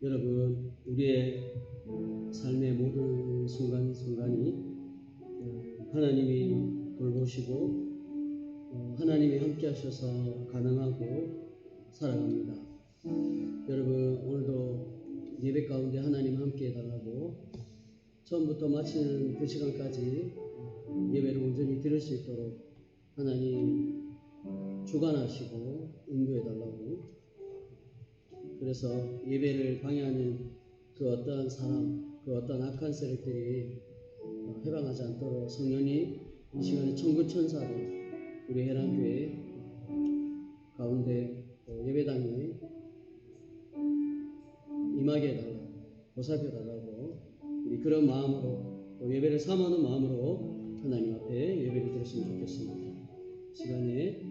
여러분, 우리의 삶의 모든 순간순간이 하나님이 돌보시고 하나님이 함께 하셔서 가능하고 살아갑니다. 여러분, 오늘도 예배 가운데 하나님 함께 해달라고 처음부터 마치는 그 시간까지 예배를 온전히 드릴 수 있도록 하나님 주관하시고 인도해달라고, 그래서 예배를 방해하는 그 어떠한 사람, 그 어떠한 악한 세력들이 해방하지 않도록 성령이 이 시간에 천군천사로 우리 해랑교회 가운데 예배당에 임하게 해달라고, 보살펴달라고, 우리 그런 마음으로 또 예배를 사모하는 마음으로 하나님 앞에 예배를 드렸으면 좋겠습니다. 시간에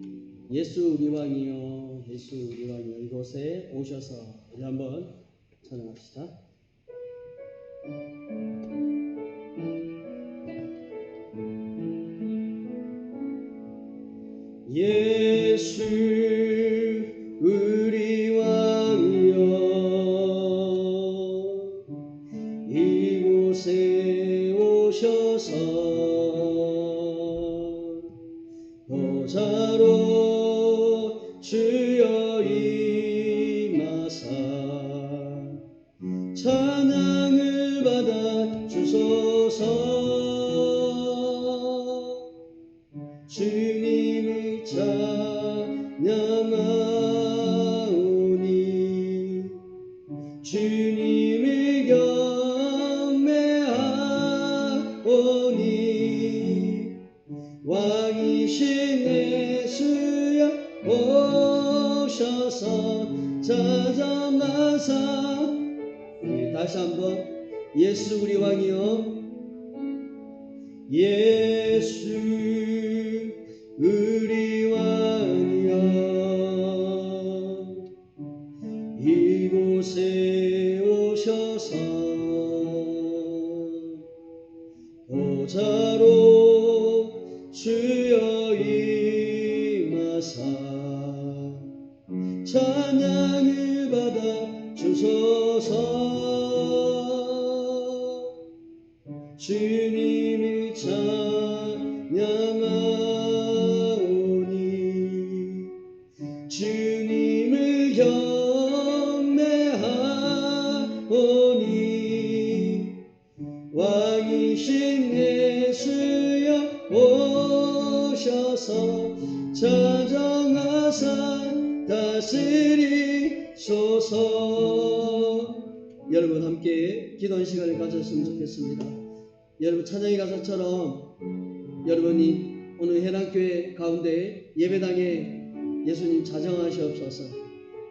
예수 우리 왕이여, 예수 우리 왕이여, 이곳에 오셔서 우리 한번 찬양합시다. 예수 우리 왕이여, 이곳에 오셔서 보좌로 주여 임하사 찬양을 받아 주소서. 주님을 찬양하오니 주님을 경배하오니 왕이신 예수여 오셔서 찾아나사. 다시 한번 예수 우리 왕이여, 예수 우리 왕이여, 이곳에 오셔서 보좌로 주여 임하사 찬양을 받아 주소서. 주님을 찬양하오니 주님을 경배하오니 왕이신 예수여 오셔서 찾아나사 다스리소서. 여러분 함께 기도하는 시간을 가졌으면 좋겠습니다. 여러분 찬양의 가사처럼 여러분이 오늘 해랑교회 가운데 예배당에 예수님 자정하시옵소서.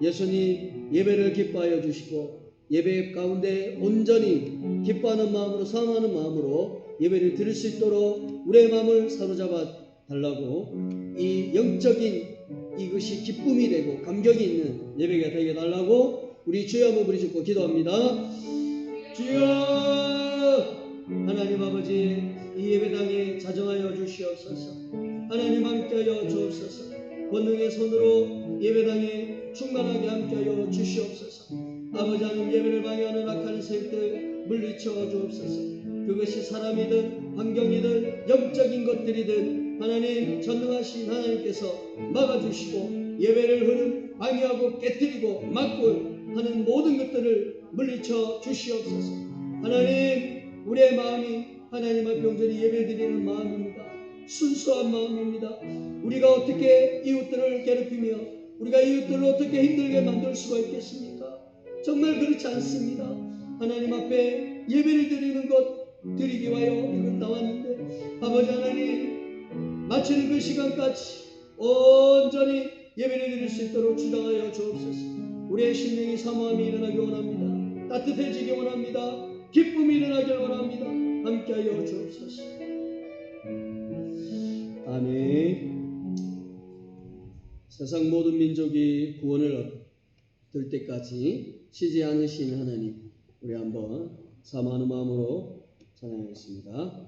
예수님 예배를 기뻐하여 주시고 예배 가운데 온전히 기뻐하는 마음으로 사모하는 마음으로 예배를 드릴 수 있도록 우리의 마음을 사로잡아 달라고, 이 영적인 이것이 기쁨이 되고 감격이 있는 예배가 되게 달라고 우리 주여 한번 부르짖고 기도합니다. 주여, 하나님 아버지, 이 예배당에 자정하여 주시옵소서. 하나님 함께하여 주옵소서. 권능의 손으로 예배당에 충만하게 함께하여 주시옵소서. 아버지 하나님, 예배를 방해하는 악한 세력들 물리쳐 주옵소서. 그것이 사람이든 환경이든 영적인 것들이든 하나님 전능하신 하나님께서 막아주시고 예배를 흐름 방해하고 깨뜨리고 막고 하는 모든 것들을 물리쳐 주시옵소서. 하나님, 우리의 마음이 하나님 앞에 온전히 예배드리는 마음입니다. 순수한 마음입니다. 우리가 어떻게 이웃들을 괴롭히며 우리가 이웃들을 어떻게 힘들게 만들 수가 있겠습니까? 정말 그렇지 않습니다. 하나님 앞에 예배를 드리는 것 드리기 위하여 이곳 나왔는데 아버지 하나님, 마치는 그 시간까지 온전히 예배를 드릴 수 있도록 주장하여 주옵소서. 우리의 심령이 사모함이 일어나기 원합니다. 따뜻해지기 원합니다. 기쁨이 일어나길 원합니다. 함께하여 주옵소서. 아멘. 세상 모든 민족이 구원을 얻을 때까지 쉬지 않으시는 하나님, 우리 한번 사모하는 마음으로 찬양하겠습니다.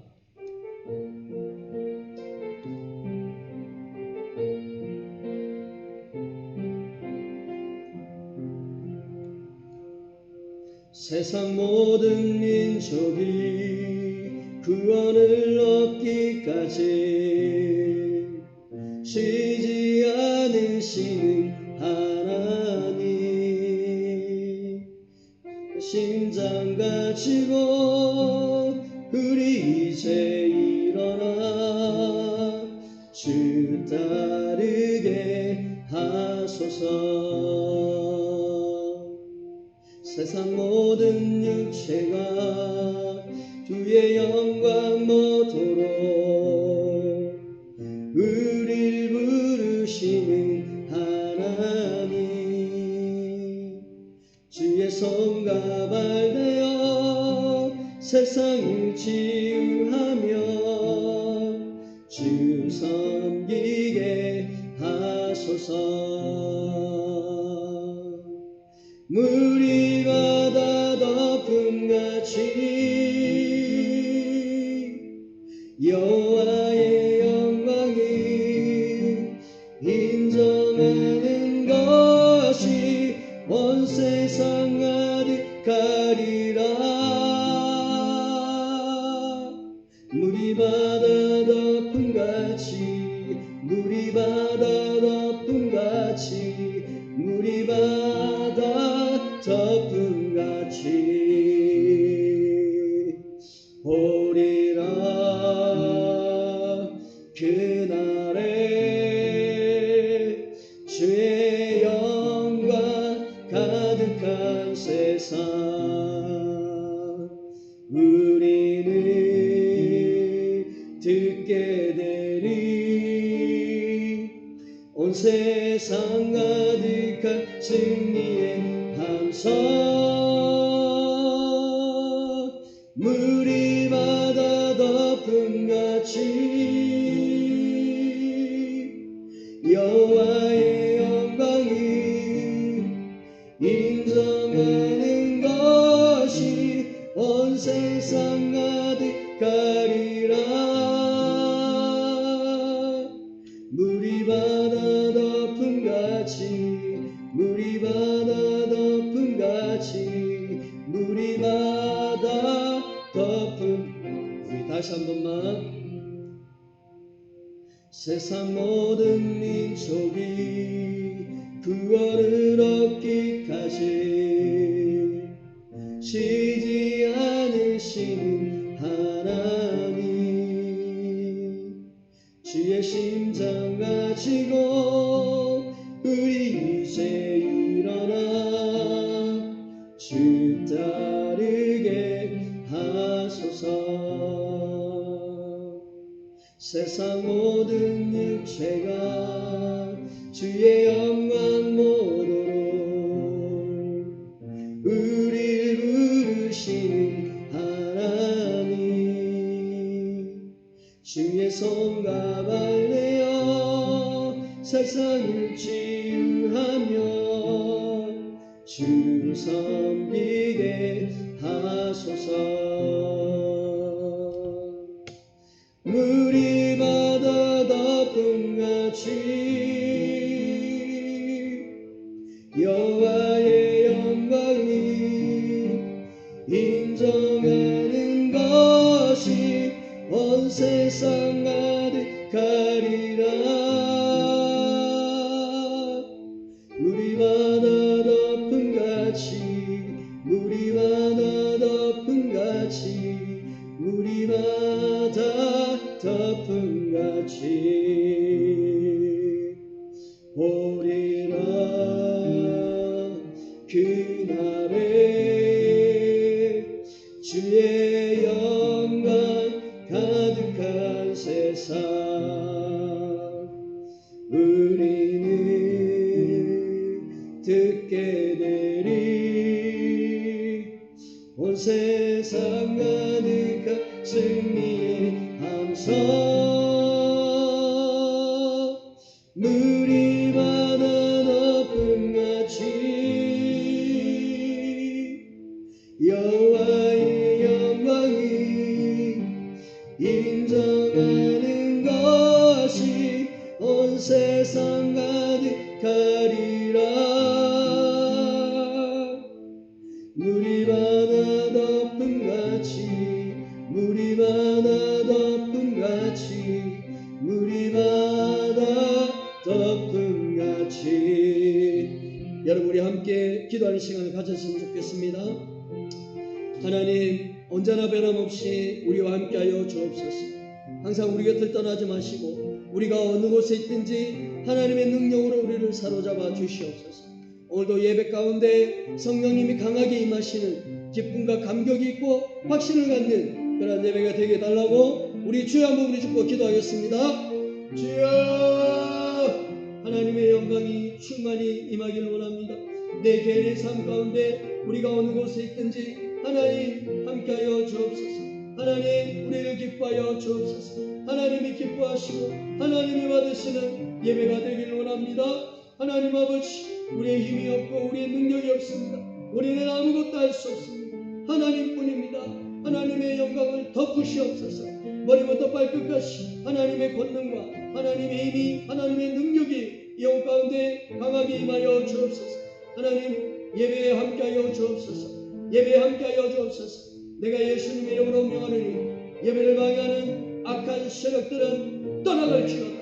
세상 모든 민족이 구원을 얻기까지 쉬지 않으시는 하나님, 심장 가지고 우리 이제 일어나 주 따르게 하소서. 세상 모든 육체가 주의 영광 모도록 우릴 부르시는 하나님, 주의 손과 발 되어 세상을 치유하며 주 섬기게 하소서. 물이 바다 덮음같이 여호와의 영광이 인정하는 것이 온 세상 가득하리라. 물이 바다 덮음같이, 물이 바다 덮음같이, 물이 바다 덮음같이 오리라. 그날에 주의 영광 가득한 세상 우리는 듣게 되리. 온 세상 가득한 승리의 함성, 물이 바다 덮음같이 여호와의 영광이 인정하는 것이 온 세상 가득하리라. 물이 바다 덮음같이, 물이 바다 덮음같이, 물이 바다 덮음. 우리 다시 한 번만. 세상 모든 민족이 구원을 얻기까지 쉬지 않으시는 하나님, 주의 심장 가지고 우리 이제 일어나 주 따르게 하소서. 세상 모든 육체가 주의 영광 모도록 우릴 부르시는 하나님, 주의 손과 발 내어 세상을 치유하며 주 섬기게 하소서. 물이 바다 덮음같이 여호와의 영광이 인정하는 것이 온 세상 가득하리라. 물이 바다 덮음같이, 물이 바다 덮음같이, 물이 바다 덮음같이 오리라. 그날에 주의 영광 가득한 세상 우리는 듣게 되리. 온 세상 가득한 승리의 함성, 물이 바다 덮음같이 여호와의 영광이 인정하는 것이 온 세상 가득하리라. 물이 바다 함께 기도하는 시간을 가졌으면 좋겠습니다. 하나님, 언제나 변함없이 우리와 함께하여 주옵소서. 항상 우리 곁을 떠나지 마시고 우리가 어느 곳에 있든지 하나님의 능력으로 우리를 사로잡아 주시옵소서. 오늘도 예배 가운데 성령님이 강하게 임하시는 기쁨과 감격이 있고 확신을 갖는 그런 예배가 되게 해달라고 우리 주여 한번 부르짖고 기도하겠습니다. 주여, 하나님의 영광이 충만히 임하기를 원합니다. 내 개인의 삶 가운데 우리가 어느 곳에 있든지 하나님 함께하여 주옵소서. 하나님, 우리를 기뻐하여 주옵소서. 하나님이 기뻐하시고 하나님이 받으시는 예배가 되기를 원합니다. 하나님 아버지, 우리의 힘이 없고 우리의 능력이 없습니다. 우리는 아무것도 할 수 없습니다. 하나님뿐입니다. 하나님의 영광을 덮으시옵소서. 머리부터 발끝까지 하나님의 권능과 하나님의 힘이, 하나님의 능력이 이 영 가운데 강하게 임하여 주옵소서. 하나님, 예배에 함께하여 주옵소서. 예배에 함께하여 주옵소서. 내가 예수님의 이름으로 명하노니 예배를 방해하는 악한 세력들은 떠나갈지어다.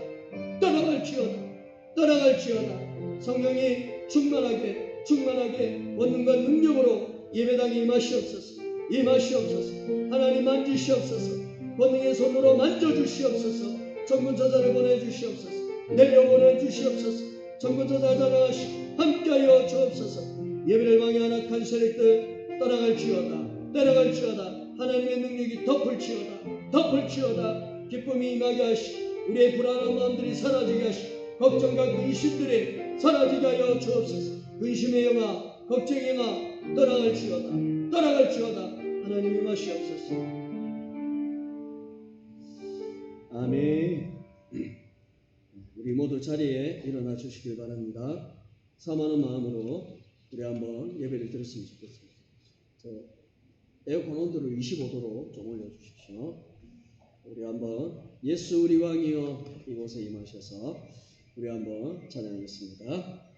성령이 충만하게 원능과 능력으로 예배당에 임하시옵소서. 하나님 만지시옵소서. 권능의 손으로 만져주시옵소서. 정권자자를 보내주시옵소서. 내려보내 주시옵소서. 정권자자 자랑하시고 함께하여 주옵소서. 예배를 방해하는 악한 세력들 떠나갈지어다. 하나님의 능력이 덮을지어다. 기쁨이 임하게 하시고 우리의 불안한 마음들이 사라지게 하시고 걱정과 근심들이 사라지게 하여 주옵소서. 근심의 영아, 걱정의 영아 떠나갈지어다. 하나님이 임하시옵소서. 아멘. 우리 모두 자리에 일어나 주시길 바랍니다. 사모하는 마음으로 우리 한번 예배를 드렸으면 좋겠습니다. 에어컨 온도를 25도로 좀 올려주십시오. 우리 한번 예수 우리 왕이여 이곳에 임하셔서 우리 한번 찬양하겠습니다.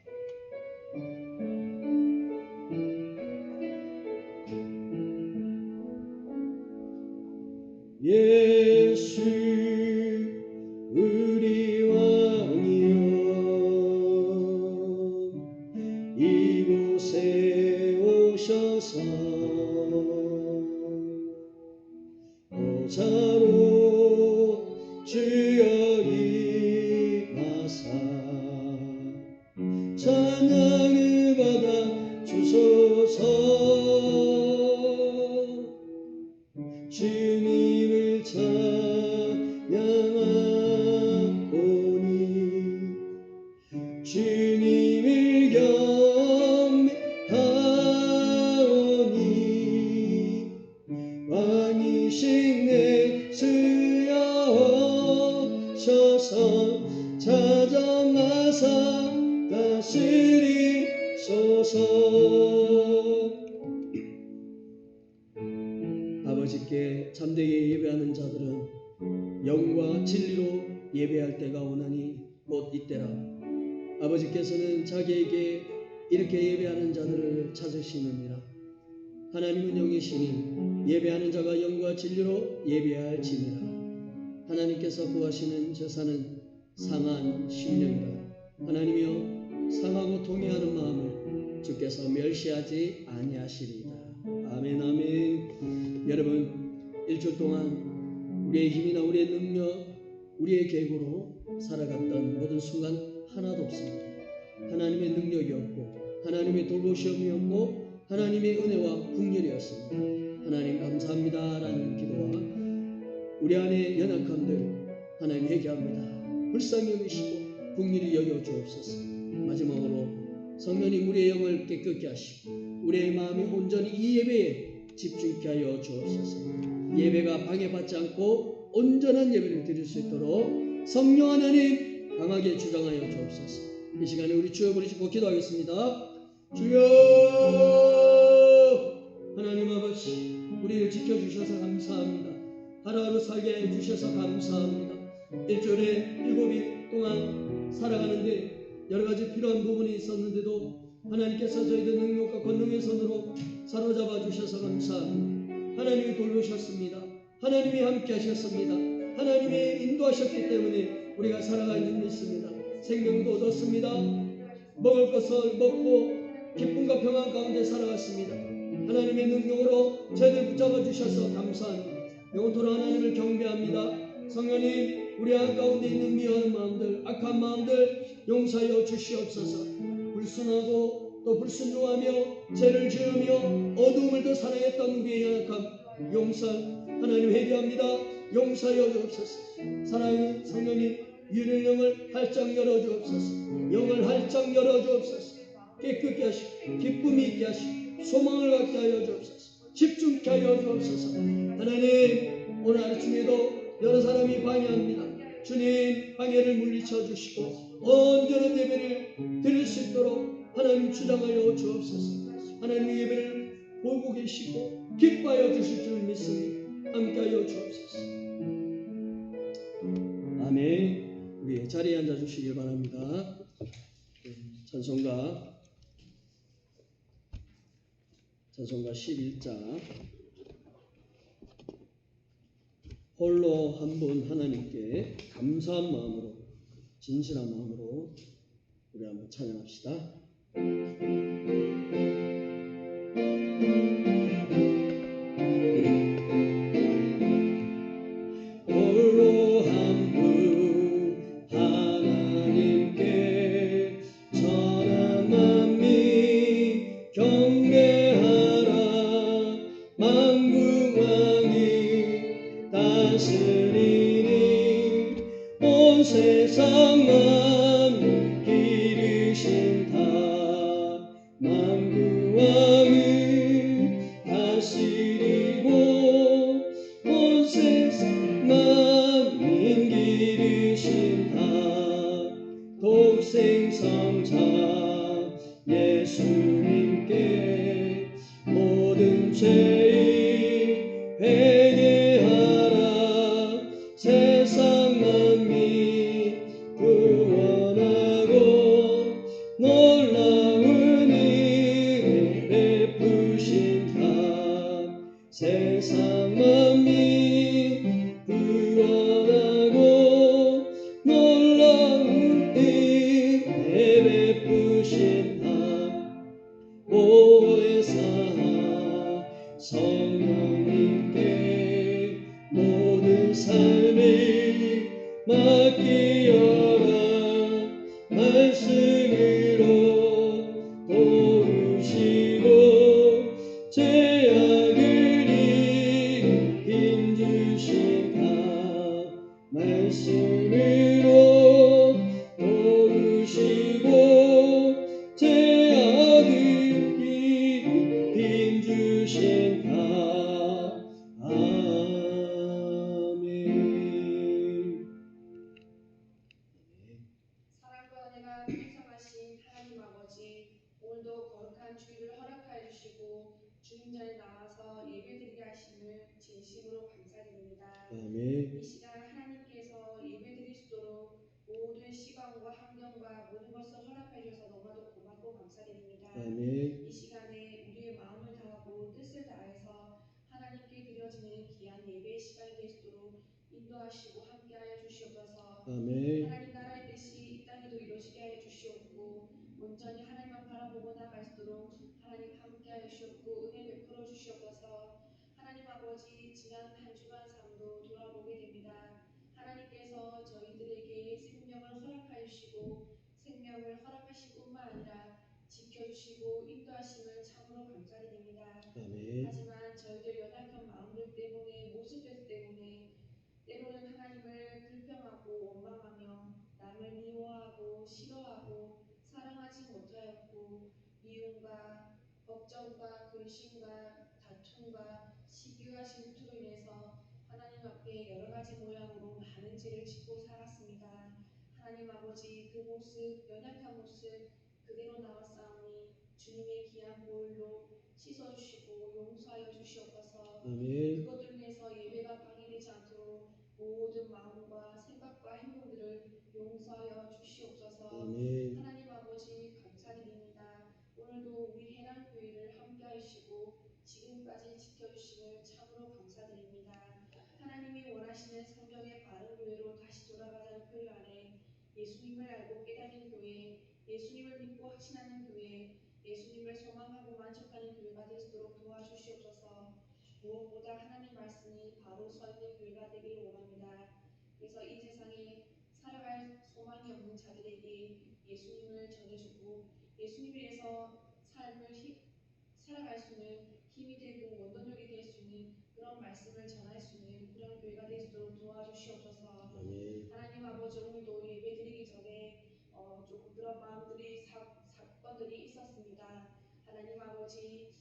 예수 우리 왕이여 이곳에 오셔서 보좌로 주여 임하사 찬양을 받아 주소서. 주님을 찬양하오니 주님을 경배하오니 왕이신 내 주여 오셔서 찾아나사 다스리소서. 아버지께 참되게 예배하는 자들은 영과 진리로 예배할 때가 오나니 곧 이때라. 아버지께서는 자기에게 이렇게 예배하는 자들을 찾으시느니라. 하나님은 영이시니 예배하는 자가 영과 진리로 예배할지니라. 하나님께서 구하시는 제사는 상한 심령이라. 하나님이여, 상하고 통회하는 마음을 주께서 멸시하지 아니하시리이다. 아멘. 여러분, 일주일 동안 우리의 힘이나 우리의 능력, 우리의 계획으로 살아갔던 모든 순간 하나도 없습니다. 하나님의 능력이 없고 하나님의 돌보심이 없고 하나님의 은혜와 긍휼이었습니다. 하나님 감사합니다라는 기도와 우리 안에 연약함들 하나님 회개합니다. 불쌍히 여기시고 긍휼히 여겨 주옵소서. 마지막으로 성령님 우리의 영을 깨끗게 하시고 우리의 마음이 온전히 이 예배에 집중케 하여 주옵소서. 예배가 방해받지 않고 온전한 예배를 드릴 수 있도록 성령 하나님 강하게 주장하여 주옵소서. 이 시간에 우리 주여 부르시고 기도하겠습니다. 주여, 하나님 아버지, 우리를 지켜주셔서 감사합니다. 하루하루 살게 해주셔서 감사합니다. 일주일에 7일 동안 살아가는데 여러가지 필요한 부분이 있었는데도 하나님께서 저희들 능력과 권능의 손으로 사로잡아 주셔서 감사합니다. 하나님이 돌보셨습니다. 하나님이 함께 하셨습니다. 하나님이 인도하셨기 때문에 우리가 살아가는 힘이 있습니다. 생명도 얻었습니다. 먹을 것을 먹고 기쁨과 평안 가운데 살아갔습니다. 하나님의 능력으로 저희들 붙잡아 주셔서 감사합니다. 영원토록 하나님을 경배합니다. 성령님, 우리 안 가운데 있는 미워하는 마음들, 악한 마음들 용서하여 주시옵소서. 불순하고 또 불순종하며 죄를 지으며 어두움을 더 사랑했던 우리의 연약함 용서 하나님 회개합니다. 용서하여 주옵소서. 사랑하는 성령님, 유를 영을 활짝 열어 주옵소서. 영을 활짝 열어 주옵소서. 깨끗게 하시고 기쁨이 있게 하시고 소망을 갖게 하여 주옵소서. 집중케 하여 주옵소서. 하나님, 오늘 아침에도 여러 사람이 방해합니다. 주님, 방해를 물리쳐 주시고 온전한 예배를 드릴 수 있도록 하나님 주장하여 주옵소서. 하나님 예배를 보고 계시고 기뻐하여 주실 줄 믿습니다. 함께하여 주옵소서. 아멘. 우리 자리에 앉아 주시길 바랍니다. 찬송가 11장 홀로 한 분 하나님께 감사한 마음으로 진실한 마음으로 우리 한번 찬양합시다. 홀로 한 분 하나님께 천한 만민 경배하라. 만국왕이 다스리니 온 세상 만민 기르신 다. 만국왕이 다스리고 온 세상 만민 기르신 다. 독생성자 예수님께 모든 죄인 회개하라. 세상 만민 구원하고 놀라운 은혜 베푸신 다. 세상 만민 구원하고 놀라운 은혜 베푸신 다. 보혜사 성령님께 모든 삶을 맡기어라. 말씀으로 도우시고 죄악을 힘주신 다. 말씀으로 도우시고 죄악을 힘주신 다. 아멘. 사랑과 은혜가 풍성하신 하나님 아버지, 오늘도 거룩한 주일을 허락하여 주시고 주님 전에 나와서 예배드리게 하심을 진심으로 감사드립니다. 아멘. 이 시간 하나님께서 예배드릴 수 있도록 모든 시간과 환경과 모든 것을 허락해 주셔서 너무나도 고맙고 감사드립니다. 아멘. 이 시간에 우리의 마음을 다하고 뜻을 다해서 하나님께 드려지는 귀한 예배의 시간이 될 수 있도록 인도하시고 함께하여 주시옵소서. 아멘. 하나님 나라의 뜻이 이 땅에도 이루어지게 하여 주시옵고 온전히 하나님만 바라보고 나갈 수 있도록 하나님 함께하여 주시옵고 은혜 베풀어 주시옵소서. 하나님 아버지, 지난 한 주간 삶도 돌아보게 됩니다. 하나님께서 저희들에게 생명을 허락하여 주시고 생명을 허락하실 뿐만 아니라 지켜주시고 인도하심을 참으로 감사드립니다. 아멘. 하지만 저희들 연약한 마음들 때문에 모습들 때문에 때로는 하나님을 불평하고 원망하며 남을 미워하고 싫어하고 사랑하지 못하였고 미움과 걱정과 근심과 다툼과 시기와 질투로 인해서 하나님 앞에 여러 가지 모양으로 많은 죄를 짓고 살았습니다. 하나님 아버지, 그 모습, 연약한 모습 그대로 나왔사오니 주님의 귀한 보혈로 씻어주시고 용서하여 주시옵소서. 아멘. 그것들로 인해서 예배가 방해되지 않도록 모든 마음과 생각과 행동들을 용서하여 주시옵소서. 아멘. 하나님 아버지 감사드립니다. 오늘도 우리 해랑교회를 함께하시고 지금까지 지켜주심을 참으로 감사드립니다. 하나님이 원하시는 성경의 바른 교회로 다시 돌아가자는 표현 안에 예수님을 알고 깨닫는 교회, 예수님을 믿고 확신하는 교회, 예수님을 소망하고 만족하는 교회가 될 수 있도록 도와주시옵소서. 무엇보다 하나님 말씀이 바로 서 있는 교회가 되기를 원합니다. 그래서 이 세상에 살아갈 소망이 없는 자들에게 예수님을 전해주고 예수님 위해서 살아갈 수 있는 힘이 되고 원동력이 될 수 있는 그런 말씀을 전할 수 있는 그런 교회가 될 수 있도록 도와주시옵소서. 아멘. 하나님 아버지, 오늘도 예배 드리기 전에 조금 그런 마음들이 사건들이 있었습니다. 하나님 아버지,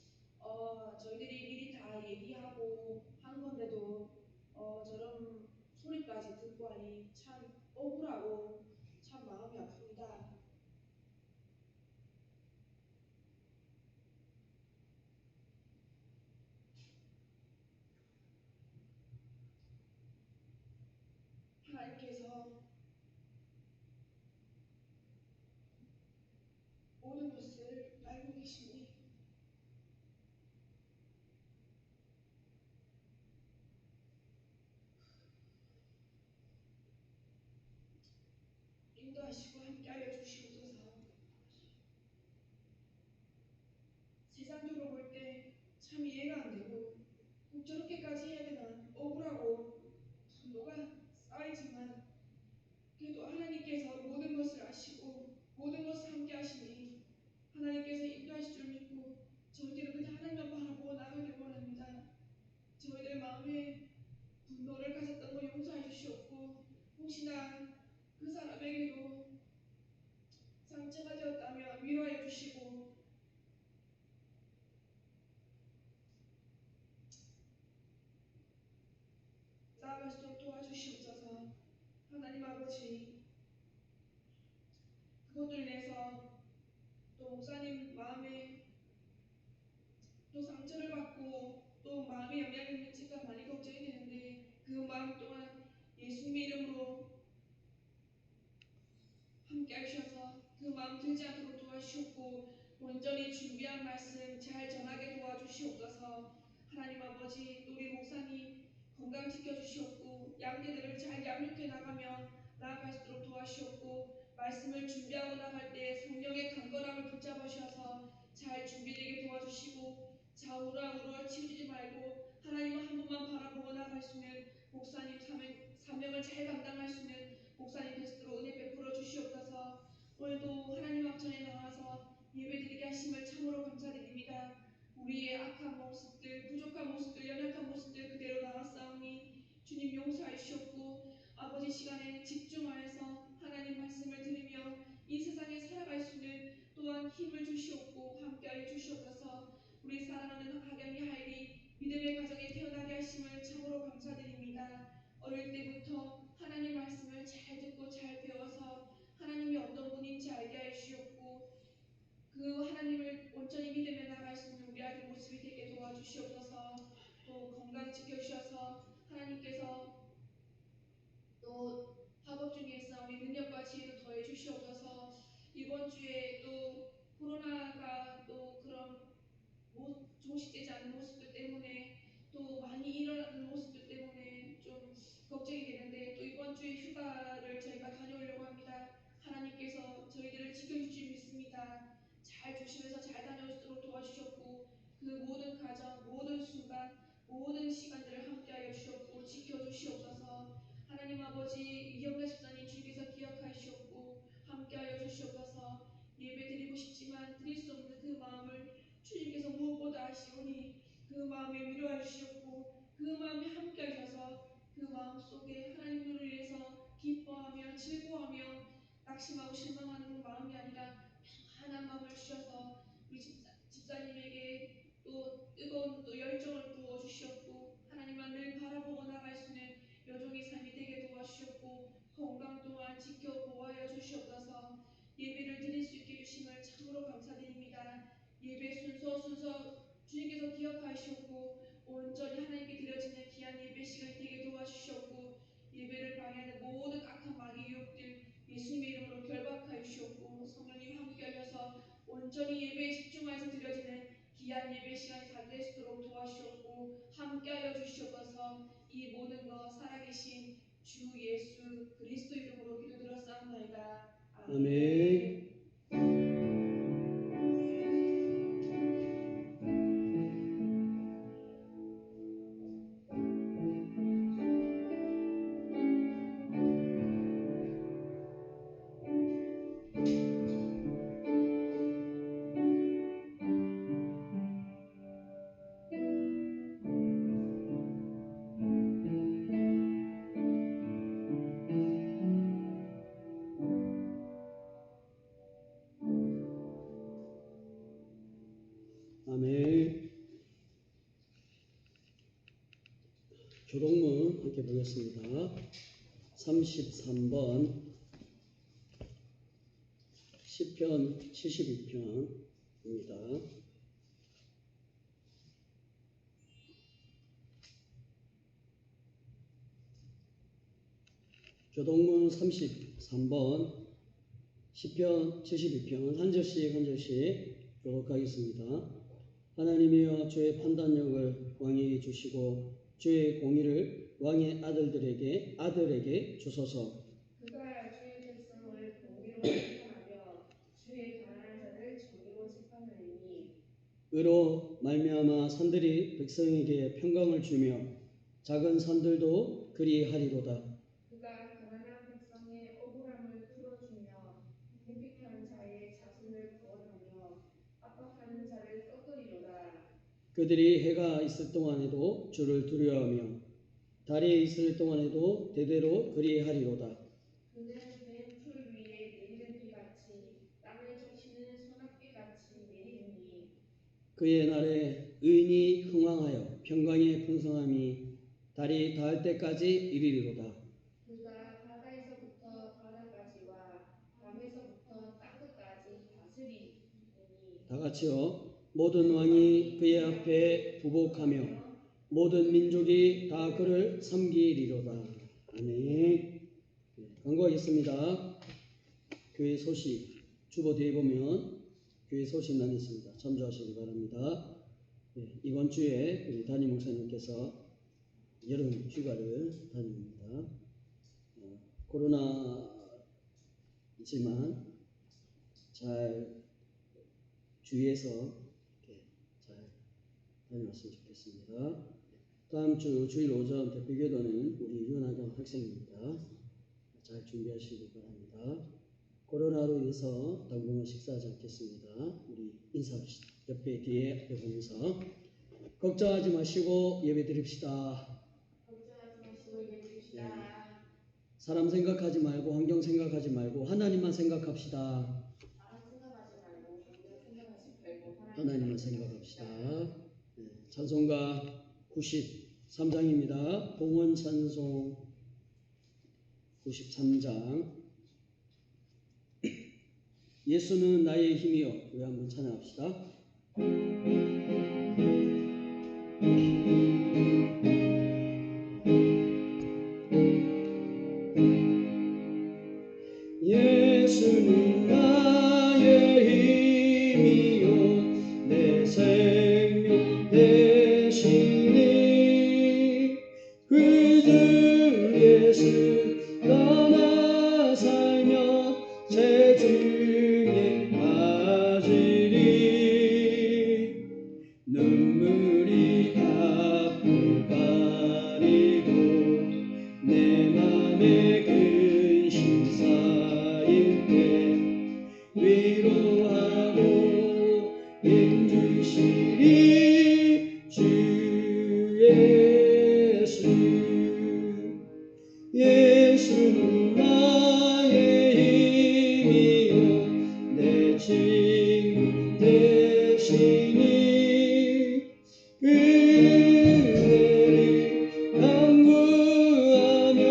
저희들이 미리 다 얘기하고 한 건데도 저런 소리까지 듣고 하니 참 억울하고 참 마음이 아픕니다. 하나님께서 모든 것을 알고 계시니 인도하시고 함께하여 주시옵소서. 세상적으로 볼 때 참 이해가 안 되고 꼭 저렇게까지 해야 되나 억울하고 분노가 쌓이지만 그래도 하나님께서 모든 것을 아시고 모든 것을 함께 하시니 하나님께서 인도하실 줄 믿고 저희들은 그냥 하나님만 바라보고 나가길 원합니다. 저희들 마음에 분노를 가졌던 거 용서해 주시옵고 혹시나 그 사람에게도 상처가 되었다면 위로해 주시고 나아갈 수 있도록 도와주시옵소서. 하나님 아버지, 그것들로 인해서 또 목사님 마음에 또 상처를 받고 또 마음에 영향을 미칠까 많이 걱정이 되는데 그 마음 또한 예수님의 이름으로 함께 하셔서 그 마음 들지 않도록 도와주시옵고 온전히 준비한 말씀 잘 전하게 도와주시옵소서. 하나님 아버지, 또 우리 목사님 건강 지켜주시옵고 양떼들을 잘 양육해 나가며 나아갈 수 있도록 도와주시옵고 말씀을 준비하고 나갈 때 성령의 강건함을 붙잡으셔서 잘 준비되게 도와주시고 좌우로 치우치지 말고 하나님을 한 번만 바라보고 나갈 수 있는 목사님 사명을 잘 감당할 수 있는 목사님 될 수 있도록 은혜 베풀어 주시옵소서. 오늘도 하나님 앞전에 나와서 예배드리게 하심을 참으로 감사드립니다. 우리의 악한 모습들, 부족한 모습들, 연약한 모습들 그대로 나왔사오니 주님 용서해 주시옵고 아버지 시간에 집중하여서 하나님 말씀을 들으며 이 세상에 살아갈 수 있는 또한 힘을 주시옵고 함께하여 주시옵소서. 우리 사랑하는 하경이 하일이 믿음의 가정에 태어나게 하심을 참으로 감사드립니다. 어릴 때부터 하나님 말씀을 잘 듣고 잘 배워서 하나님이 어떤 분인지 알게 하여 주시옵고 그 하나님을 온전히 믿으며 나갈 수 있는 우리 아들 모습이 되게 도와주시옵소서. 또 건강 지켜주셔서 하나님께서 또 학업 중에서 우리 능력과 지혜도 더해 주시옵소서. 이번 주에 또 코로나가 또 그런 종식되지 않는 모습들 때문에 또 많이 일어나는 모습들 때문에 좀 걱정이 되는데 또 이번 주에 휴가를 저희가 다녀오려고 합니다. 하나님께서 저희들을 지켜주실 줄 믿습니다. 잘 조심해서 잘 다녀올 수 있도록 도와주셨고 그 모든 가정, 모든 순간, 모든 시간들을 함께하여 주셨고 지켜주시옵소서. 하나님 아버지 이영래 집사님 주께서 기억하시옵고 함께하여 주시옵소서. 예배드리고 싶지만 드릴 수 없는 그 마음을 주님께서 무엇보다 아시오니 그 마음에 위로해 주시옵고 그 마음에 함께 하셔서 그 마음 속에 하나님을 위해서 기뻐하며 즐거워하며 낙심하고 실망하는 마음이 아니라 하나님 마음을 주셔서 우리 집사님에게 또 뜨거운 또 열정을 부어 주시옵고 하나님만 늘 바라보고 나갈 수 있는 여종의 삶이 되게 도와주셨고 건강 또한 지켜 보호하여 주시옵소서. 예배를 드릴 수 있게 해주심을 참으로 감사드립니다. 예배 순서 주님께서 기억하시옵고 온전히 하나님께 드려지는 귀한 예배 시간이 되게 도와주셨고 예배를 방해하는 모든 악한 마귀 유혹들 예수님의 이름으로 결박하여 주셨고 성령님 함께 하셔서 온전히 예배에 집중하여서 드려지는 귀한 예배 시간이 다 될 수 있도록 도와주셨고 함께하여 주시옵소서. 이 모든 것 살아계신 주 예수 그리스도 이름으로 기도드렸사옵나이다. 아멘. 아멘. 교동문 함께 보겠습니다. 33번 시편 72편입니다. 교동문 33번 시편 72편 한 절씩 교독하겠습니다. 하나님이여 주의 판단력을 왕에게 주시고 주의 공의를 왕의 아들에게 주소서. 그가 주의 백성을 공의로 심판하며 주의 가난한 자를 정의로 심판하리니 의로 말미암아 산들이 백성에게 평강을 주며 작은 산들도 그리하리로다. 그가 가난한 백성의 억울함을 풀어주며 궁핍한 자의 자손을 구원하며 압박하는 자를 꺾으리로다. 그들이 해가 있을 동안에도 주를 두려워하며 달이 있을 동안에도 대대로 그리하리로다. 그는 맨 풀 위에 내리는 비같이 땅을 적시는 소낙비같이 내리니 그의 날에 의인이 흥왕하여 평강의 풍성함이 달이 닿을 때까지 이르리로다. 그가 바다에서부터 바다까지와 밤에서부터 땅끝까지 다스리니 다 같이요. 모든 왕이 그의 앞에 부복하며 모든 민족이 다 그를 섬기리로다. 아멘. 간구하겠습니다. 교회 소식 주보 뒤에 보면 교회 소식 나눴습니다. 참조하시기 바랍니다. 이번 주에 우리 담임 목사님께서 여름 휴가를 다닙니다. 코로나지만 잘 주의해서 잘 다녀왔으면 좋겠습니다. 다음 주 주일 오전 대표교도는 우리 유나경 학생입니다. 잘 준비하시기 바랍니다. 코로나로 인해서 당분간 식사하지 않겠습니다. 우리 인사합시다. 옆에 뒤에 앞에 보면서 걱정하지 마시고 예배 드립시다. 걱정하지 마시고 예배드립시다. 사람 생각하지 말고 환경 생각하지 말고 하나님만 생각합시다. 하나님만 생각합시다. 찬송가 93장입니다. 봉헌 찬송 93장. 예수는 나의 힘이요. 우리 한번 찬양합시다. 예수는 나의 힘이요 내 생명 되시니 그 주 예수 떠나 살면 새 중에 빠지리 눈물이 앞을 가리고 내 맘에 근심 쌓일 때 위로하고 힘주시리 주 예수. 예수는 나의 힘이요 내 친구 되시니 그대를 간구하며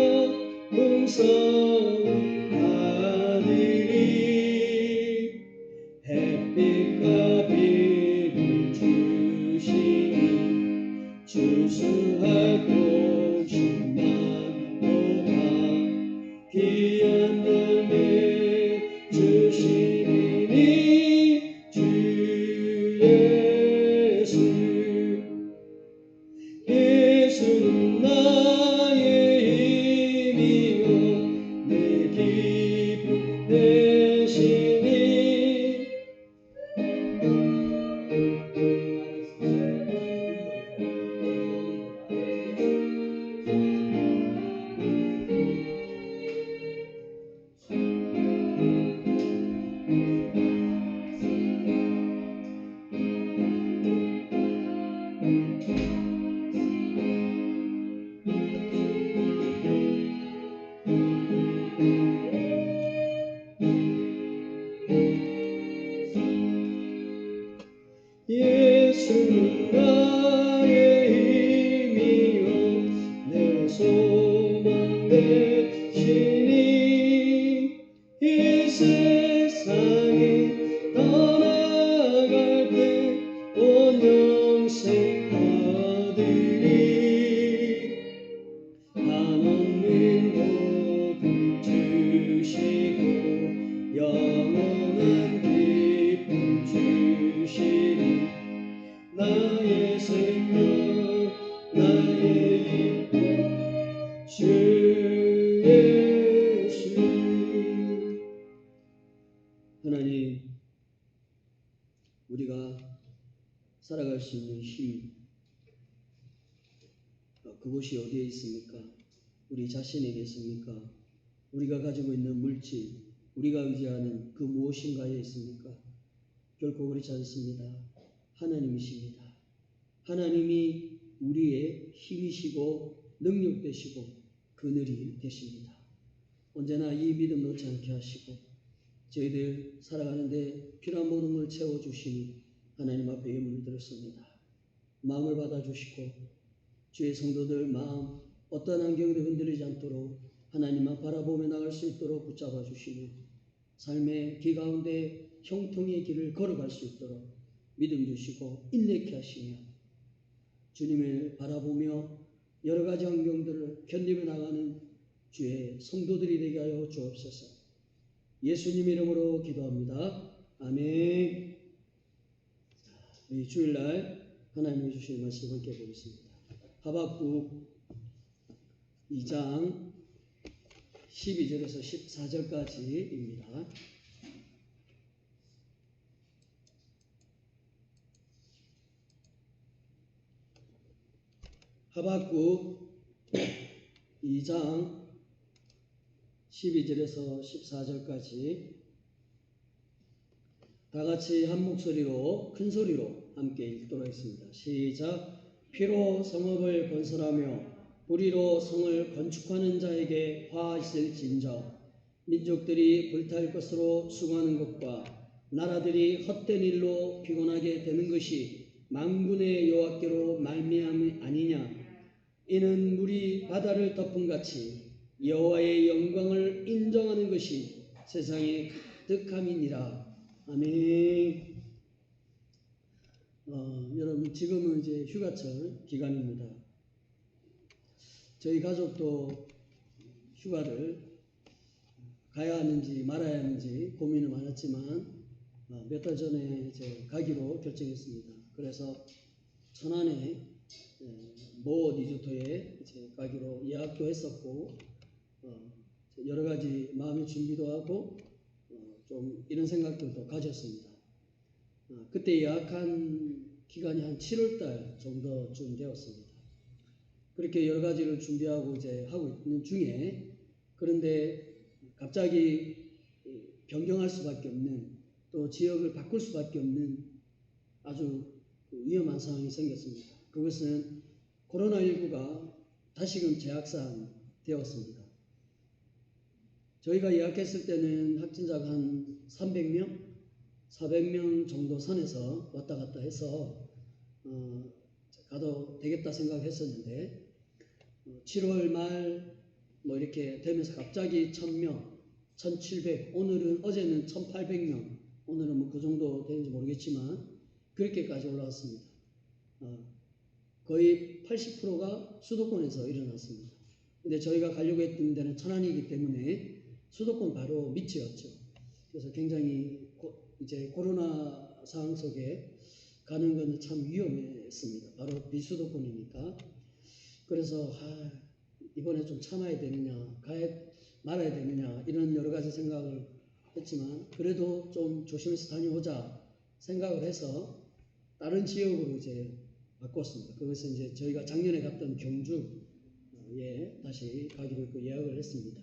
풍성히 받으리 햇빛과 비를 주시니 주수할 곳이만 보다 귀한 열매 주시니 주 예수. 예수는 나의 힘이요 내 기쁨 되시니 생명 나의 기쁨 주 예수. 하나님, 우리가 살아갈 수 있는 힘, 그곳이 어디에 있습니까? 우리 자신에게 있습니까? 우리가 가지고 있는 물질, 우리가 의지하는 그 무엇인가에 있습니까? 결코 그렇지 않습니다. 하나님이십니다. 하나님이 우리의 힘이시고 능력 되시고 그늘이 되십니다. 언제나 이 믿음 놓지 않게 하시고 저희들 살아가는데 필요한 모든 걸 채워주시니 하나님 앞에 예물을 드렸습니다. 마음을 받아주시고 주의 성도들 마음 어떠한 환경도 흔들리지 않도록 하나님만 바라보며 나갈 수 있도록 붙잡아 주시며 삶의 길 가운데 형통의 길을 걸어갈 수 있도록 믿음 주시고 인내케 하시며 주님을 바라보며 여러 가지 환경들을 견디며 나가는 주의 성도들이 되게 하여 주옵소서. 예수님 이름으로 기도합니다. 아멘. 우리 주일날 하나님이 주신 말씀 함께 보겠습니다. 하박국 2장 12절에서 14절까지입니다. 하박국 2장 12절에서 14절까지 다 같이 한 목소리로 큰 소리로 함께 읽도록 하겠습니다. 시작. 피로 성읍을 건설하며 불의로 성을 건축하는 자에게 화 있을진저 민족들이 불탈 것으로 수고하는 것과 나라들이 헛된 일로 피곤하게 되는 것이 만군의 여호와께로 말미암이 아니냐. 이는 물이 바다를 덮은 같이 여호와의 영광을 인정하는 것이 세상에 가득함이니라. 아멘. 여러분 지금은 이제 휴가철 기간입니다. 저희 가족도 휴가를 가야 하는지 말아야 하는지 고민을 많았지만 몇 달 전에 이제 가기로 결정했습니다. 그래서 천안에 모 리조트에 이제 가기로 예약도 했었고 여러 가지 마음의 준비도 하고 좀 이런 생각들도 가졌습니다. 그때 예약한 기간이 한 7월달 정도쯤 되었습니다. 그렇게 여러 가지를 준비하고 이제 하고 있는 중에 그런데 갑자기 변경할 수밖에 없는 또 지역을 바꿀 수밖에 없는 아주 위험한 상황이 생겼습니다. 그것은 코로나19가 다시금 재확산 되었습니다. 저희가 예약했을 때는 확진자가 한 300명, 400명 정도 선에서 왔다 갔다 해서 가도 되겠다 생각했었는데 7월 말 뭐 이렇게 되면서 갑자기 1000명, 1700, 어제는 1800명, 오늘은 뭐 그 정도 되는지 모르겠지만 그렇게까지 올라왔습니다. 거의 80%가 수도권에서 일어났습니다. 근데 저희가 가려고 했던 데는 천안이기 때문에 수도권 바로 밑이었죠. 그래서 굉장히 이제 코로나 상황 속에 가는 것은 참 위험했습니다. 바로 비수도권이니까. 그래서 이번에 좀 참아야 되느냐, 말아야 되느냐 이런 여러 가지 생각을 했지만 그래도 좀 조심해서 다녀오자 생각을 해서 다른 지역으로 이제 바꿨습니다. 그것은 이제 저희가 작년에 갔던 경주에 다시 가기로 했고 예약을 했습니다.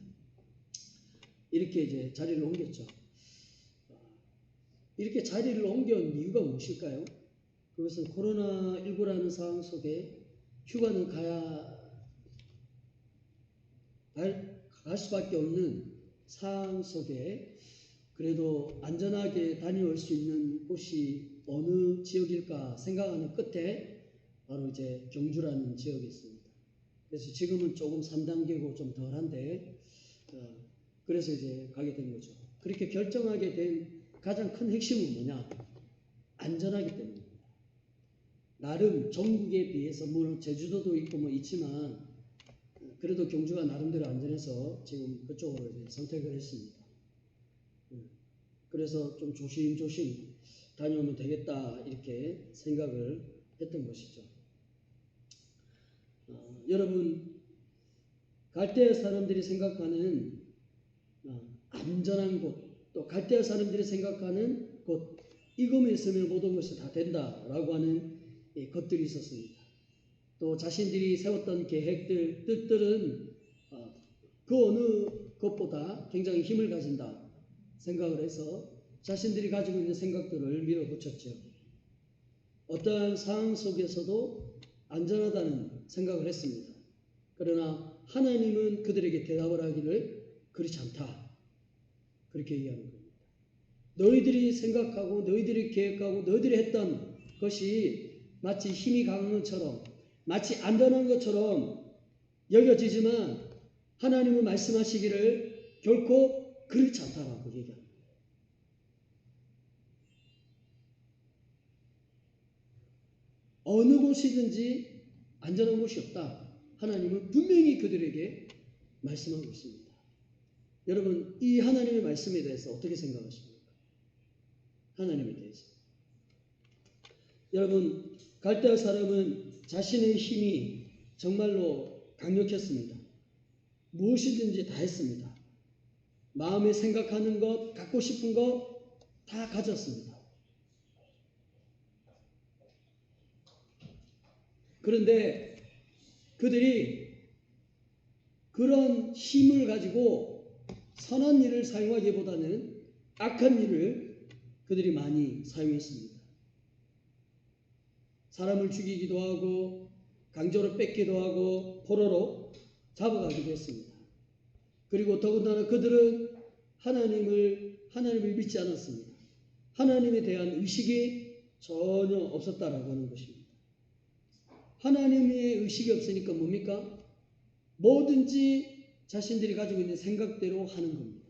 이렇게 이제 자리를 옮겼죠. 이렇게 자리를 옮겨온 이유가 무엇일까요? 그것은 코로나19라는 상황 속에 휴가는 갈 수밖에 없는 상황 속에 그래도 안전하게 다녀올 수 있는 곳이 어느 지역일까 생각하는 끝에 바로 이제 경주라는 지역이 있습니다. 그래서 지금은 조금 3단계고 좀 덜한데 그래서 이제 가게 된 거죠. 그렇게 결정하게 된 가장 큰 핵심은 뭐냐? 안전하기 때문입니다. 나름 전국에 비해서 물론 제주도도 있고 뭐 있지만 그래도 경주가 나름대로 안전해서 지금 그쪽으로 이제 선택을 했습니다. 그래서 좀 조심조심 다녀오면 되겠다 이렇게 생각을 했던 것이죠. 여러분 갈대아 사람들이 생각하는 안전한 곳, 또 갈대아 사람들이 생각하는 곳, 이것만 있으면 모든 것이 다 된다라고 하는 것들이 있었습니다. 또 자신들이 세웠던 계획들, 뜻들은 그 어느 것보다 굉장히 힘을 가진다 생각을 해서 자신들이 가지고 있는 생각들을 밀어붙였죠. 어떠한 상황 속에서도 안전하다는 생각을 했습니다. 그러나 하나님은 그들에게 대답을 하기를 그렇지 않다. 그렇게 얘기하는 겁니다. 너희들이 생각하고 너희들이 계획하고 너희들이 했던 것이 마치 힘이 강한 것처럼 마치 안전한 것처럼 여겨지지만 하나님은 말씀하시기를 결코 그렇지 않다라고 얘기합니다. 어느 곳이든지 안전한 곳이 없다. 하나님은 분명히 그들에게 말씀하고 있습니다. 여러분, 이 하나님의 말씀에 대해서 어떻게 생각하십니까? 하나님에 대해서. 여러분, 갈대아 사람은 자신의 힘이 정말로 강력했습니다. 무엇이든지 다 했습니다. 마음에 생각하는 것, 갖고 싶은 것 다 가졌습니다. 그런데 그들이 그런 힘을 가지고 선한 일을 사용하기보다는 악한 일을 그들이 많이 사용했습니다. 사람을 죽이기도 하고 강제로 뺏기도 하고 포로로 잡아가기도 했습니다. 그리고 더군다나 그들은 하나님을 믿지 않았습니다. 하나님에 대한 의식이 전혀 없었다라고 하는 것입니다. 하나님의 의식이 없으니까 뭡니까? 뭐든지 자신들이 가지고 있는 생각대로 하는 겁니다.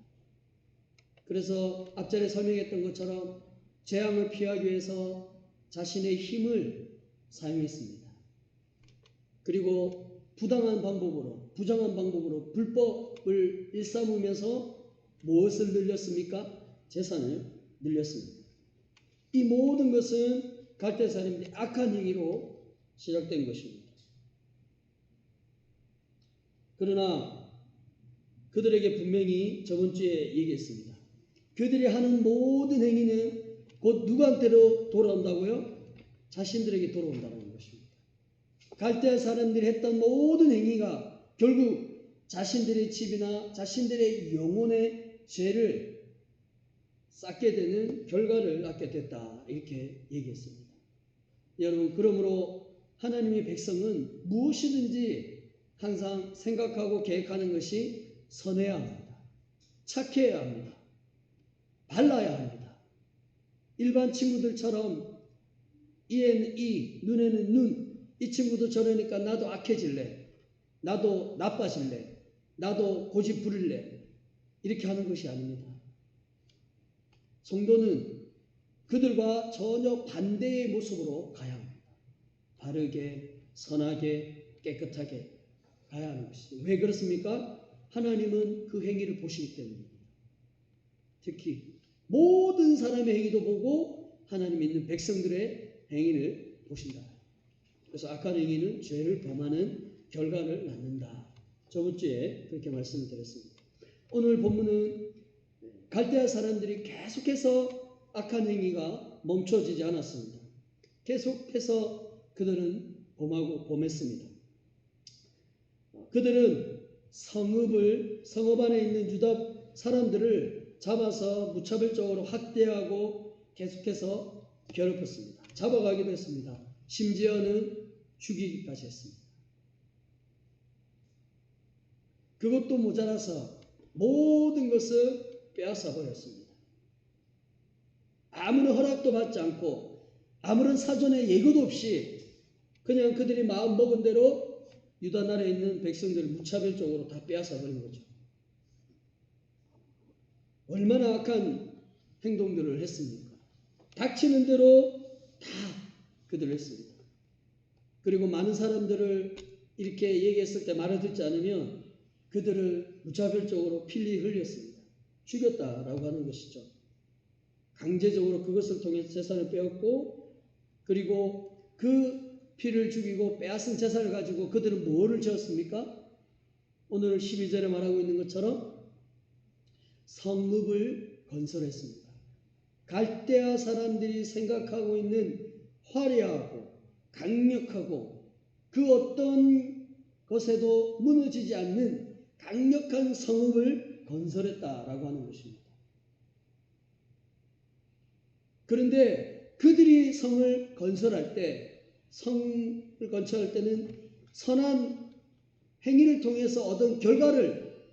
그래서 앞전에 설명했던 것처럼 재앙을 피하기 위해서 자신의 힘을 사용했습니다. 그리고 부정한 방법으로 불법을 일삼으면서 무엇을 늘렸습니까? 재산을 늘렸습니다. 이 모든 것은 갈대아 사람들의 악한 행위로 시작된 것입니다. 그러나 그들에게 분명히 저번 주에 얘기했습니다. 그들이 하는 모든 행위는 곧 누구한테로 돌아온다고요? 자신들에게 돌아온다는 것입니다. 갈대아 사람들이 했던 모든 행위가 결국 자신들의 집이나 자신들의 영혼의 죄를 쌓게 되는 결과를 낳게 됐다. 이렇게 얘기했습니다. 여러분, 그러므로 하나님의 백성은 무엇이든지 항상 생각하고 계획하는 것이 선해야 합니다. 착해야 합니다. 발라야 합니다. 일반 친구들처럼 이에는 이, 눈에는 눈, 이 친구도 저러니까 나도 악해질래, 나도 나빠질래, 나도 고집 부릴래, 이렇게 하는 것이 아닙니다. 성도는 그들과 전혀 반대의 모습으로 가야 합니다. 바르게, 선하게, 깨끗하게 가야 하는 것이죠. 왜 그렇습니까? 하나님은 그 행위를 보시기 때문입니다. 특히 모든 사람의 행위도 보고 하나님 믿는 백성들의 행위를 보신다. 그래서 악한 행위는 죄를 범하는 결과를 낳는다. 저번 주에 그렇게 말씀을 드렸습니다. 오늘 본문은 갈대아 사람들이 계속해서 악한 행위가 멈춰지지 않았습니다. 계속해서 그들은 범했습니다. 그들은 성읍 안에 있는 유다 사람들을 잡아서 무차별적으로 학대하고 계속해서 괴롭혔습니다. 잡아가기도 했습니다. 심지어는 죽이기까지 했습니다. 그것도 모자라서 모든 것을 빼앗아 버렸습니다. 아무런 허락도 받지 않고 아무런 사전의 예고도 없이 그냥 그들이 마음 먹은 대로 유다 나라에 있는 백성들을 무차별적으로 다 빼앗아 버린 거죠. 얼마나 악한 행동들을 했습니까? 닥치는 대로 다 그들을 했습니다. 그리고 많은 사람들을 이렇게 얘기했을 때 말을 듣지 않으면 그들을 무차별적으로 필리 흘렸습니다. 죽였다라고 하는 것이죠. 강제적으로 그것을 통해 재산을 빼앗고 그리고 그 피를 죽이고 빼앗은 제사를 가지고 그들은 뭐를 지었습니까? 오늘 12절에 말하고 있는 것처럼 성읍을 건설했습니다. 갈대아 사람들이 생각하고 있는 화려하고 강력하고 그 어떤 것에도 무너지지 않는 강력한 성읍을 건설했다라고 하는 것입니다. 그런데 그들이 성을 건설할 때는 선한 행위를 통해서 얻은 결과를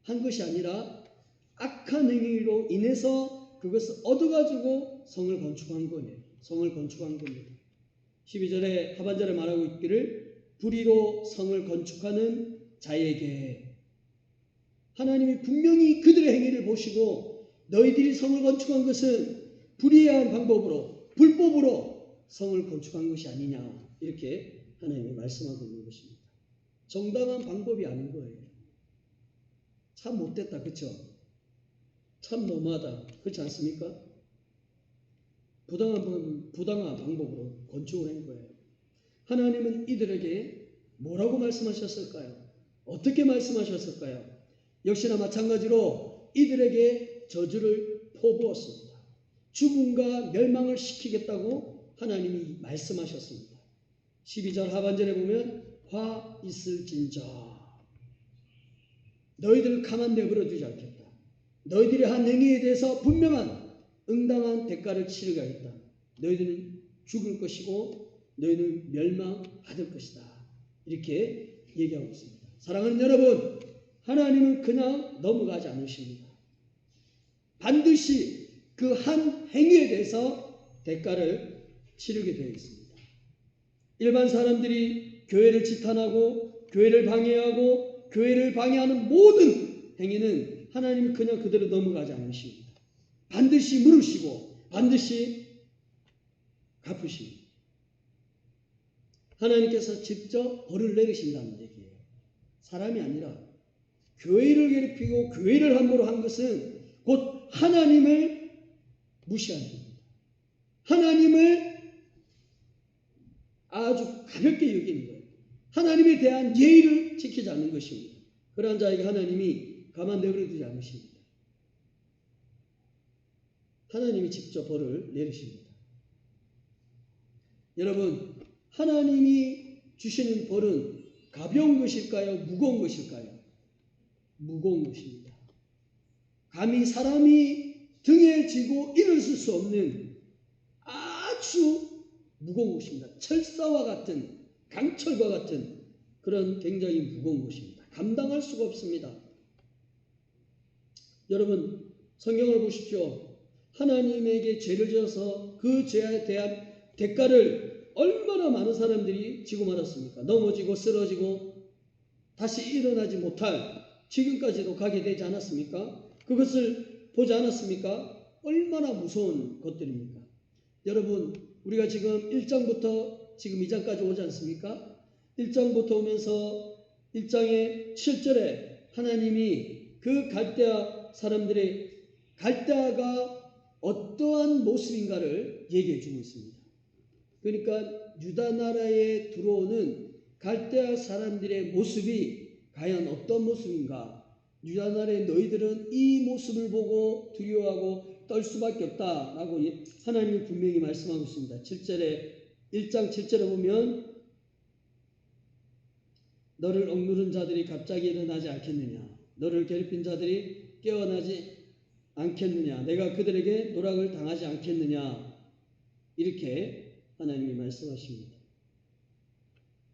한 것이 아니라 악한 행위로 인해서 그것을 얻어가지고 성을 건축한 거예요. 성을 건축한 겁니다. 12절에 하반절에 말하고 있기를 불의로 성을 건축하는 자에게 하나님이 분명히 그들의 행위를 보시고 너희들이 성을 건축한 것은 불의한 방법으로 불법으로 성을 건축한 것이 아니냐 이렇게 하나님이 말씀하고 있는 것입니다. 정당한 방법이 아닌 거예요. 참 못됐다. 그렇죠? 참 너무하다. 그렇지 않습니까? 부당한 방법으로 건축을 한 거예요. 하나님은 이들에게 뭐라고 말씀하셨을까요? 어떻게 말씀하셨을까요? 역시나 마찬가지로 이들에게 저주를 퍼부었습니다. 죽음과 멸망을 시키겠다고 하나님이 말씀하셨습니다. 12절 하반절에 보면 화 있을진저 너희들을 가만 내버려 두지 않겠다. 너희들이 한 행위에 대해서 분명한 응당한 대가를 치르게 하겠다. 너희들은 죽을 것이고 너희는 멸망받을 것이다. 이렇게 얘기하고 있습니다. 사랑하는 여러분, 하나님은 그냥 넘어가지 않으십니다. 반드시 그 한 행위에 대해서 대가를 치르게 되어 있습니다. 일반 사람들이 교회를 지탄하고 교회를 방해하고 교회를 방해하는 모든 행위는 하나님은 그냥 그대로 넘어가지 않으십니다. 반드시 물으시고 반드시 갚으십니다. 하나님께서 직접 벌을 내리신다는 얘기예요. 사람이 아니라 교회를 괴롭히고 교회를 함부로 한 것은 곧 하나님을 무시한 겁니다. 하나님을 아주 가볍게 여기는 거예요. 하나님에 대한 예의를 지키지 않는 것입니다. 그러한 자에게 하나님이 가만 내버려 두지 않으십니다. 하나님이 직접 벌을 내리십니다. 여러분, 하나님이 주시는 벌은 가벼운 것일까요? 무거운 것일까요? 무거운 것입니다. 감히 사람이 등에 지고 일어설 수 없는 아주 무거운 것입니다. 철사와 같은 강철과 같은 그런 굉장히 무거운 것입니다. 감당할 수가 없습니다. 여러분, 성경을 보십시오. 하나님에게 죄를 지어서 그 죄에 대한 대가를 얼마나 많은 사람들이 지고 말았습니까? 넘어지고 쓰러지고 다시 일어나지 못할 지금까지도 가게 되지 않았습니까? 그것을 보지 않았습니까? 얼마나 무서운 것들입니까? 여러분, 우리가 지금 1장부터 지금 2장까지 오지 않습니까? 1장부터 오면서 1장의 7절에 하나님이 그 갈대아 사람들의 갈대아가 어떠한 모습인가를 얘기해 주고 있습니다. 그러니까 유다 나라에 들어오는 갈대아 사람들의 모습이 과연 어떤 모습인가? 유다 나라의 너희들은 이 모습을 보고 두려워하고 떨 수밖에 없다라고 하나님이 분명히 말씀하고 있습니다. 1장 7절에 보면 너를 억누른 자들이 갑자기 일어나지 않겠느냐? 너를 괴롭힌 자들이 깨어나지 않겠느냐? 내가 그들에게 노락을 당하지 않겠느냐? 이렇게 하나님이 말씀하십니다.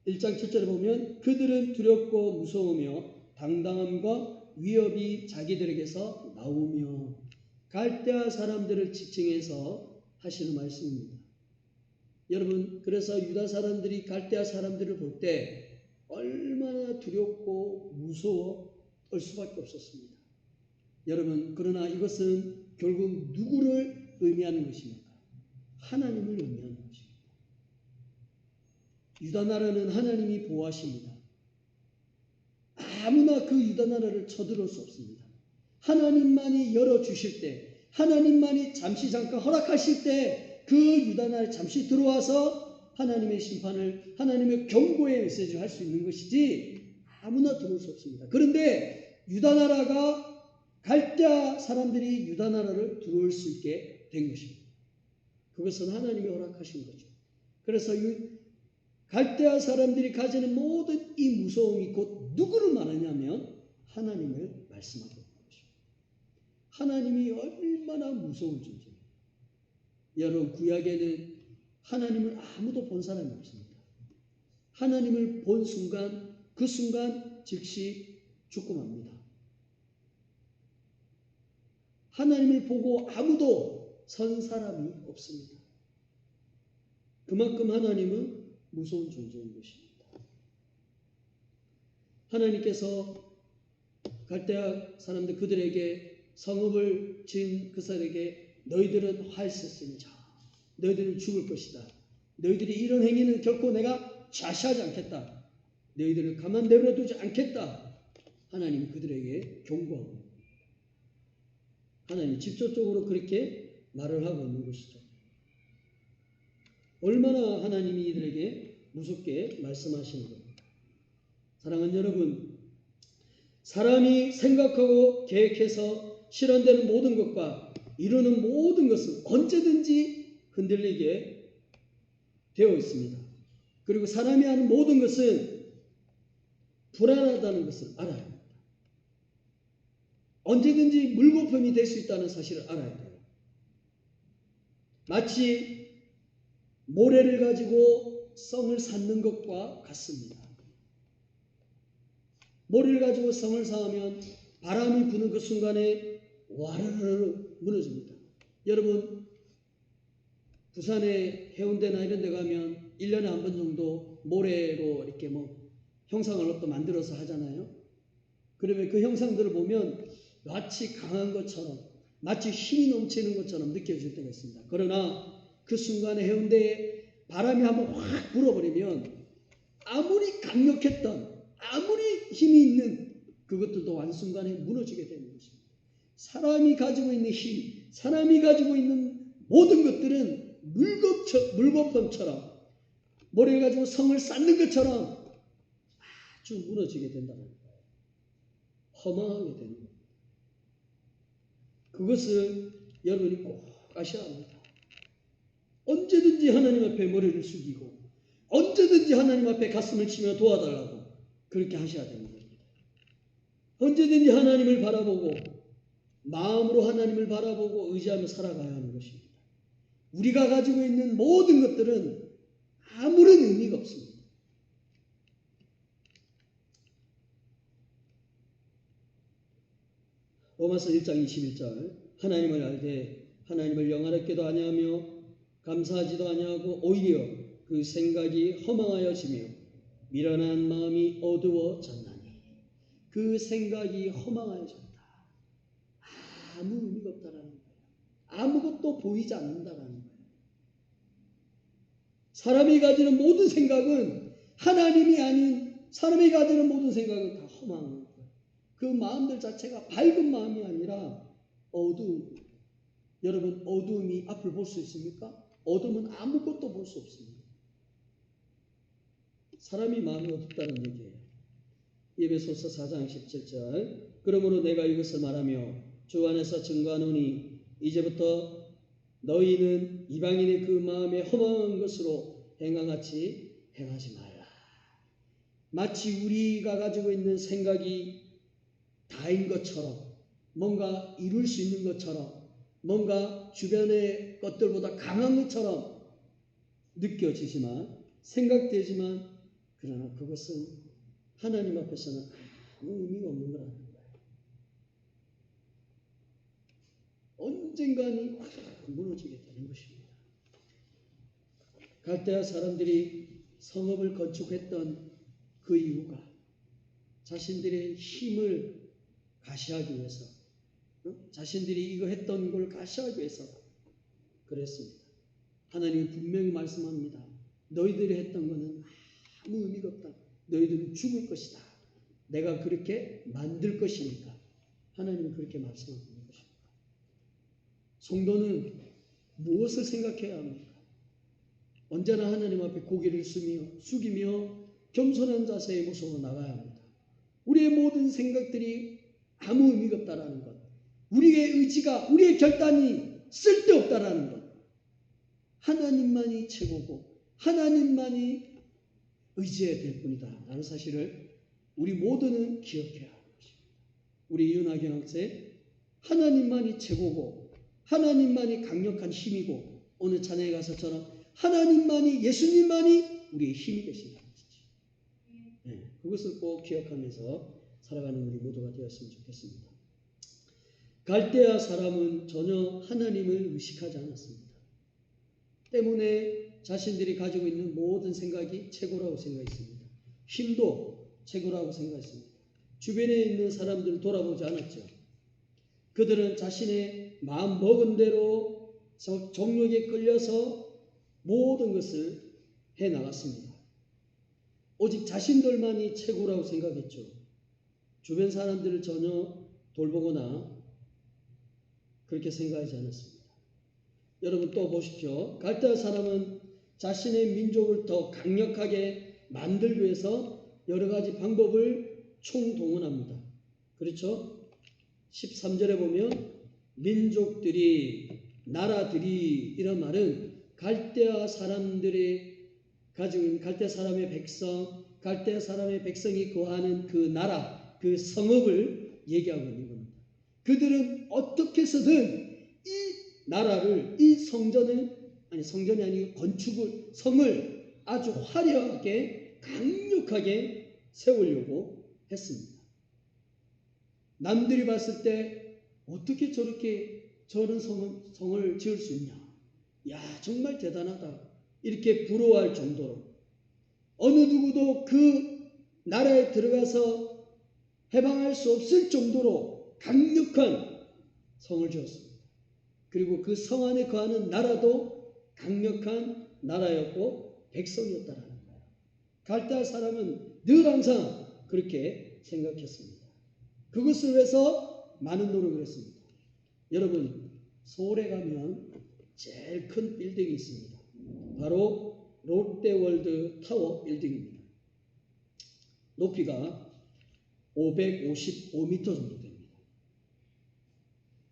1장 7절에 보면 그들은 두렵고 무서우며 당당함과 위협이 자기들에게서 나오며 갈대아 사람들을 지칭해서 하시는 말씀입니다. 여러분, 그래서 유다 사람들이 갈대아 사람들을 볼 때 얼마나 두렵고 무서워 떨 수밖에 없었습니다. 여러분, 그러나 이것은 결국 누구를 의미하는 것입니까? 하나님을 의미하는 것입니다. 유다 나라는 하나님이 보호하십니다. 아무나 그 유다 나라를 쳐들어올 수 없습니다. 하나님만이 열어주실 때, 하나님만이 잠시 잠깐 허락하실 때 그 유다 나라에 잠시 들어와서 하나님의 심판을, 하나님의 경고의 메시지를 할 수 있는 것이지 아무나 들어올 수 없습니다. 그런데 유다 나라가 갈대아 사람들이 유다 나라를 들어올 수 있게 된 것입니다. 그것은 하나님이 허락하신 거죠. 그래서 갈대아 사람들이 가지는 모든 이 무서움이 곧 누구를 말하냐면 하나님을 말씀하고 있는 것입니다. 하나님이 얼마나 무서운 존재입니다. 여러분, 구약에는 하나님을 아무도 본 사람이 없습니다. 하나님을 본 순간, 그 순간 즉시 죽고 맙니다. 하나님을 보고 아무도 선 사람이 없습니다. 그만큼 하나님은 무서운 존재인 것입니다. 하나님께서 갈대아 사람들 그들에게 성읍을 지은 그 사람에게 너희들은 활 쏘는 자, 너희들은 죽을 것이다. 너희들이 이런 행위는 결코 내가 좌시하지 않겠다. 너희들을 가만 내버려두지 않겠다. 하나님이 그들에게 경고하고 하나님 직접적으로 그렇게 말을 하고 있는 것이죠. 얼마나 하나님이 이들에게 무섭게 말씀하시는 겁니다. 사랑하는 여러분, 사람이 생각하고 계획해서 실현되는 모든 것과 이루는 모든 것은 언제든지 흔들리게 되어 있습니다. 그리고 사람이 하는 모든 것은 불안하다는 것을 알아야 합니다. 언제든지 물거품이 될 수 있다는 사실을 알아야 돼요. 마치 모래를 가지고 성을 쌓는 것과 같습니다. 모래를 가지고 성을 쌓으면 바람이 부는 그 순간에 와르르 무너집니다. 여러분, 부산에 해운대나 이런 데 가면 1년에 한 번 정도 모래로 이렇게 형상을 또 만들어서 하잖아요. 그러면 그 형상들을 보면 마치 강한 것처럼, 마치 힘이 넘치는 것처럼 느껴질 때가 있습니다. 그러나 그 순간에 해운대에 바람이 한번 확 불어버리면 아무리 강력했던, 아무리 힘이 있는 그것들도 한순간에 무너지게 되는 것입니다. 사람이 가지고 있는 힘, 사람이 가지고 있는 모든 것들은 물거품처럼 모래를 가지고 성을 쌓는 것처럼 아주 무너지게 된다는 거예요. 허망하게 되는 겁니다. 그것을 여러분이 꼭 아셔야 합니다. 언제든지 하나님 앞에 머리를 숙이고 언제든지 하나님 앞에 가슴을 치며 도와달라고 그렇게 하셔야 되는 겁니다. 언제든지 하나님을 바라보고 마음으로 하나님을 바라보고 의지하며 살아가야 하는 것입니다. 우리가 가지고 있는 모든 것들은 아무런 의미가 없습니다. 로마서 1장 21절 하나님을 알되 하나님을 영화롭게도 아니하며 감사하지도 아니하고 오히려 그 생각이 허망하여지며 미련한 마음이 어두워졌나니 그 생각이 허망하여졌다. 아무 의미가 없다라는 거예요. 아무것도 보이지 않는다라는 거예요. 사람이 가지는 모든 생각은 하나님이 아닌 사람이 가지는 모든 생각은 다 허망한 거예요. 그 마음들 자체가 밝은 마음이 아니라 어두운 거예요. 여러분, 어두움이 앞을 볼 수 있습니까? 어둠은 아무것도 볼 수 없습니다. 사람이 마음이 어둡다는 얘기예요. 에베소서 4장 17절 그러므로 내가 이것을 말하며 주 안에서 증거하노니 이제부터 너희는 이방인의 그 마음에 허망한 것으로 행함같이 행하지 말라. 마치 우리가 가지고 있는 생각이 다인 것처럼 뭔가 이룰 수 있는 것처럼 뭔가 주변의 것들보다 강한 것처럼 느껴지지만 생각되지만 그러나 그것은 하나님 앞에서는 아무 의미가 없는 거라는 거예요. 언젠가는 무너지게 되는 것입니다. 갈대아 사람들이 성읍을 건축했던 그 이유가 자신들의 힘을 가시하기 위해서 자신들이 이거 했던 걸 가시하기 위해서 그랬습니다. 하나님이 분명히 말씀합니다. 너희들이 했던 것은 아무 의미가 없다. 너희들은 죽을 것이다. 내가 그렇게 만들 것이니까 하나님이 그렇게 말씀하고 있는 것입니다. 성도는 무엇을 생각해야 합니까? 언제나 하나님 앞에 고개를 숙이며 겸손한 자세의 모습으로 나가야 합니다. 우리의 모든 생각들이 아무 의미가 없다라는 것, 우리의 의지가, 우리의 결단이 쓸데없다라는 것, 하나님만이 최고고 하나님만이 의지해야 될 뿐이다 라는 사실을 우리 모두는 기억해야 하는 것입니다. 우리 이윤학교 학생, 하나님만이 최고고 하나님만이 강력한 힘이고 오늘 찬양에 가서처럼 하나님만이, 예수님만이 우리의 힘이 되신다는 것이죠. 네, 그것을 꼭 기억하면서 살아가는 우리 모두가 되었으면 좋겠습니다. 갈대아 사람은 전혀 하나님을 의식하지 않았습니다. 때문에 자신들이 가지고 있는 모든 생각이 최고라고 생각했습니다. 힘도 최고라고 생각했습니다. 주변에 있는 사람들을 돌아보지 않았죠. 그들은 자신의 마음 먹은 대로 정욕에 끌려서 모든 것을 해나갔습니다. 오직 자신들만이 최고라고 생각했죠. 주변 사람들을 전혀 돌보거나 그렇게 생각하지 않았습니다. 여러분 또 보십시오. 갈대아 사람은 자신의 민족을 더 강력하게 만들기 위해서 여러 가지 방법을 총동원합니다. 그렇죠? 13절에 보면 민족들이, 나라들이 이런 말은 갈대아 사람들이 가지고 있는 갈대아 사람의 백성, 갈대아 사람의 백성이 거하는 그 나라, 그 성읍을 얘기하고 있는 겁니다. 그들은 어떻게 해서든 이 나라를, 이 성전을, 아니 성전이 아니고 건축을, 성을 아주 화려하게 강력하게 세우려고 했습니다. 남들이 봤을 때 어떻게 저렇게 저런 성을 지을 수 있냐? 야, 정말 대단하다. 이렇게 부러워할 정도로 어느 누구도 그 나라에 들어가서 해방할 수 없을 정도로 강력한 성을 지었습니다. 그리고 그 성 안에 거하는 나라도 강력한 나라였고 백성이었다라는 거예요. 갈대아 사람은 늘 항상 그렇게 생각했습니다. 그것을 위해서 많은 노력을 했습니다. 여러분, 서울에 가면 제일 큰 빌딩이 있습니다. 바로 롯데월드 타워 빌딩입니다. 높이가 555m 정도 됩니다.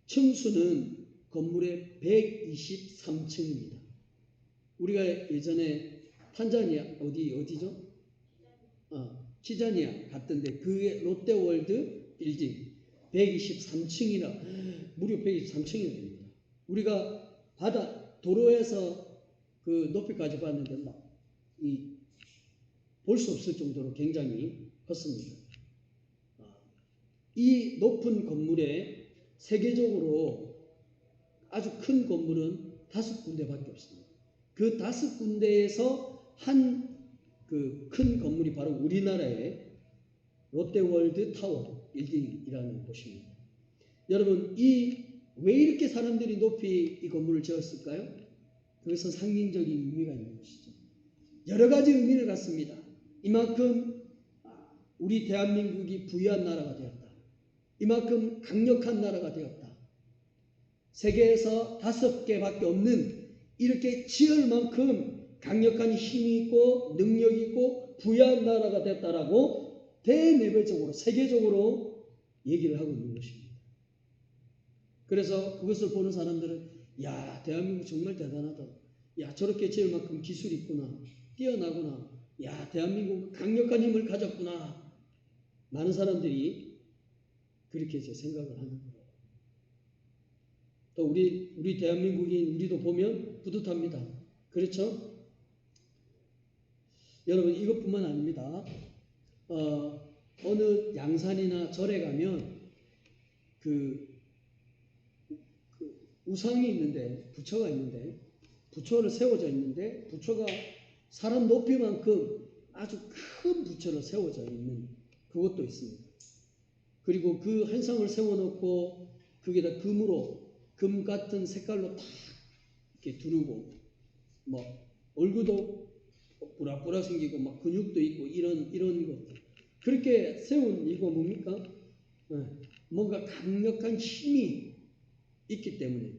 층수는 건물의 123층입니다. 우리가 예전에 탄자니아 어디죠? 키자니아 갔던데 그게 롯데월드 빌딩 123층이나 무려 123층이나 됩니다. 우리가 도로에서 그 높이까지 봤는데 볼 수 없을 정도로 굉장히 컸습니다. 이 높은 건물에 세계적으로 아주 큰 건물은 5군데밖에 없습니다. 그 5군데에서 한 그 큰 건물이 바로 우리나라의 롯데월드 타워 빌딩이라는 곳입니다. 여러분, 왜 이렇게 사람들이 높이 이 건물을 지었을까요? 그것은 상징적인 의미가 있는 것이죠. 여러 가지 의미를 갖습니다. 이만큼 우리 대한민국이 부유한 나라가 되었다. 이만큼 강력한 나라가 되었다. 세계에서 5개밖에 없는 이렇게 지을 만큼 강력한 힘이 있고 능력이 있고 부유한 나라가 됐다라고 대내외적으로 세계적으로 얘기를 하고 있는 것입니다. 그래서 그것을 보는 사람들은 야, 대한민국 정말 대단하다. 야, 저렇게 지을 만큼 기술이 있구나. 뛰어나구나. 야, 대한민국은 강력한 힘을 가졌구나. 많은 사람들이 그렇게 이제 생각을 하는 거예요. 또 우리 대한민국인 우리도 보면 뿌듯합니다. 그렇죠? 여러분, 이것뿐만 아닙니다. 어느 양산이나 절에 가면 그 우상이 있는데, 부처가 있는데, 부처를 세워져 있는데, 부처가 사람 높이만큼 아주 큰 부처를 세워져 있는 그것도 있습니다. 그리고 그 한 상을 세워놓고 거기다 금 같은 색깔로 딱 이렇게 두르고, 얼굴도 뿌락뿌락 생기고, 근육도 있고, 이런 것. 그렇게 세운 이유가 뭡니까? 뭔가 강력한 힘이 있기 때문에,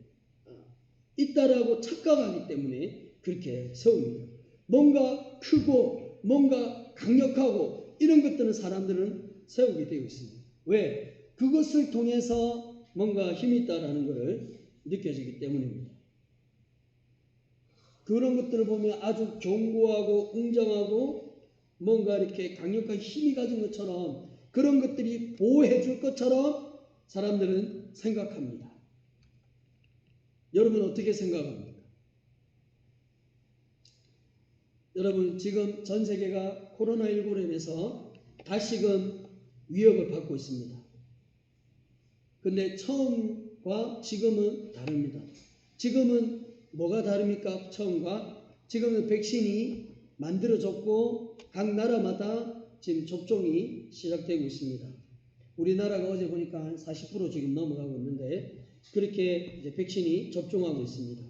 있다라고 착각하기 때문에 그렇게 세웁니다. 뭔가 크고 뭔가 강력하고 이런 것들은 사람들은 세우게 되어 있습니다. 왜? 그것을 통해서 뭔가 힘이 있다라는 것을 느껴지기 때문입니다. 그런 것들을 보면 아주 견고하고 웅장하고 뭔가 이렇게 강력한 힘이 가진 것처럼 그런 것들이 보호해 줄 것처럼 사람들은 생각합니다. 여러분 어떻게 생각합니까? 여러분 지금 전 세계가 코로나19로 인해서 다시금 위협을 받고 있습니다. 근데 처음과 지금은 다릅니다. 지금은 뭐가 다릅니까? 처음과 지금은 백신이 만들어졌고 각 나라마다 지금 접종이 시작되고 있습니다. 우리나라가 어제 보니까 한 40% 지금 넘어가고 있는데 그렇게 이제 백신이 접종하고 있습니다.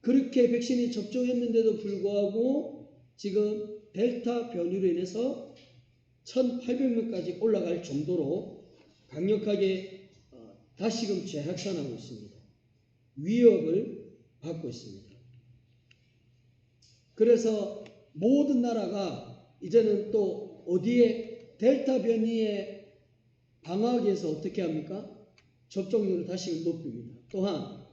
그렇게 백신이 접종했는데도 불구하고 지금 델타 변이로 인해서 1,800명까지 올라갈 정도로 강력하게 다시금 재확산하고 있습니다. 위협을 받고 있습니다. 그래서 모든 나라가 이제는 또 어디에 델타 변이에 방어하기 위해서 어떻게 합니까? 접종률을 다시금 높입니다. 또한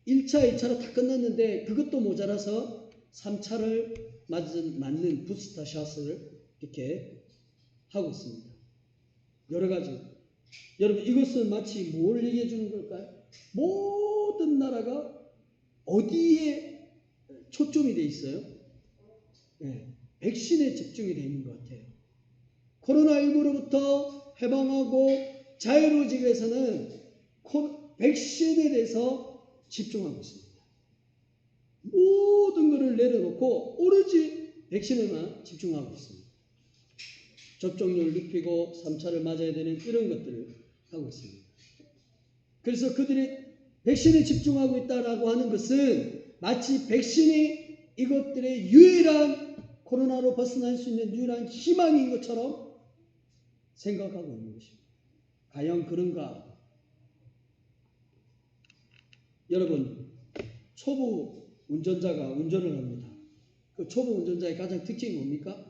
1차, 2차로 다 끝났는데 그것도 모자라서 3차를 맞는 부스터 샷을 이렇게 하고 있습니다. 여러 가지. 여러분 이것은 마치 뭘 얘기해 주는 걸까요? 모든 나라가 어디에 초점이 돼 있어요? 네, 백신에 집중이 되어 있는 것 같아요. 코로나19로부터 해방하고 자유로워지기 위해서는 백신에 대해서 집중하고 있습니다. 모든 것을 내려놓고 오로지 백신에만 집중하고 있습니다. 접종률을 높이고 3차를 맞아야 되는 이런 것들을 하고 있습니다. 그래서 그들이 백신에 집중하고 있다라고 하는 것은 마치 백신이 이것들의 유일한 코로나로 벗어날 수 있는 유일한 희망인 것처럼 생각하고 있는 것입니다. 과연 그런가? 여러분 초보 운전자가 운전을 합니다. 그 초보 운전자의 가장 특징이 뭡니까?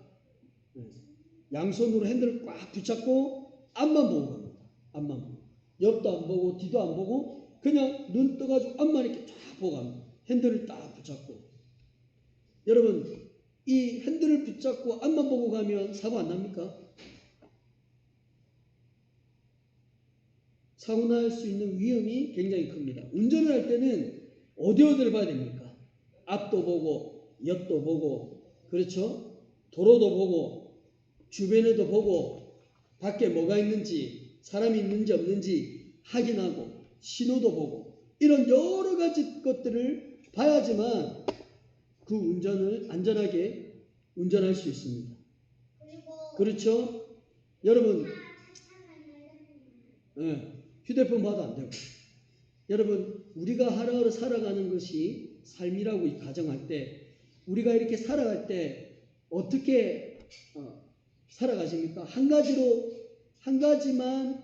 양손으로 핸들을 꽉 붙잡고 앞만 보고 갑니다. 앞만 보고. 옆도 안 보고 뒤도 안 보고 그냥 눈 떠가지고 앞만 이렇게 쫙 보고 갑니다. 핸들을 딱 붙잡고. 여러분 이 핸들을 붙잡고 앞만 보고 가면 사고 안 납니까? 사고 날 수 있는 위험이 굉장히 큽니다. 운전을 할 때는 어디를 봐야 됩니까? 앞도 보고 옆도 보고 그렇죠? 도로도 보고 주변에도 보고 밖에 뭐가 있는지 사람이 있는지 없는지 확인하고 신호도 보고 이런 여러 가지 것들을 봐야지만 그 운전을 안전하게 운전할 수 있습니다. 그렇죠? 여러분 휴대폰 봐도 안 되고 여러분 우리가 하루하루 살아가는 것이 삶이라고 가정할 때 우리가 이렇게 살아갈 때 어떻게 살아가십니까? 한 가지만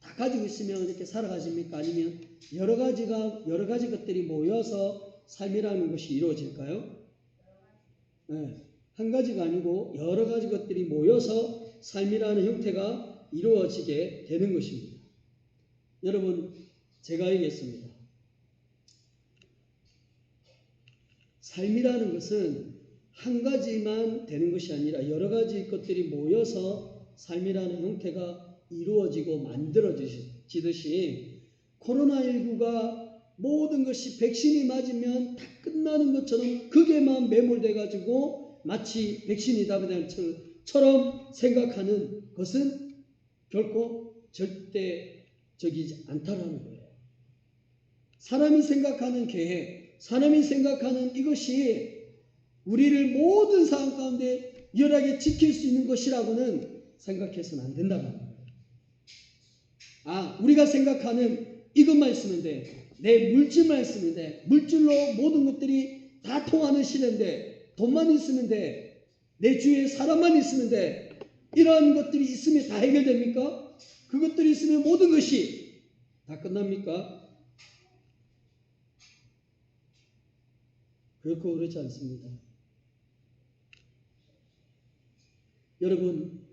다 가지고 있으면 이렇게 살아가십니까? 아니면 여러 가지 것들이 모여서 삶이라는 것이 이루어질까요? 네, 한 가지가 아니고 여러 가지 것들이 모여서 삶이라는 형태가 이루어지게 되는 것입니다. 여러분 제가 얘기했습니다. 삶이라는 것은 한 가지만 되는 것이 아니라 여러 가지 것들이 모여서 삶이라는 형태가 이루어지고 만들어지듯이 코로나19가 모든 것이 백신이 맞으면 다 끝나는 것처럼 그게만 매몰돼 가지고 마치 백신이 답이 되는 것처럼 생각하는 것은 결코 절대적이지 않다라는 거예요. 사람이 생각하는 계획, 사람이 생각하는 이것이 우리를 모든 상황 가운데 유일하게 지킬 수 있는 것이라고는 생각해서는 안 된다는 거예요. 우리가 생각하는 이것만 있으면 돼. 내 물질만 있으면 돼. 물질로 모든 것들이 다 통하는 시대인데 돈만 있으면 돼. 내 주위에 사람만 있으면 돼. 이런 것들이 있으면 다 해결됩니까? 그것들이 있으면 모든 것이 다 끝납니까? 결코 그렇지 않습니다. 여러분,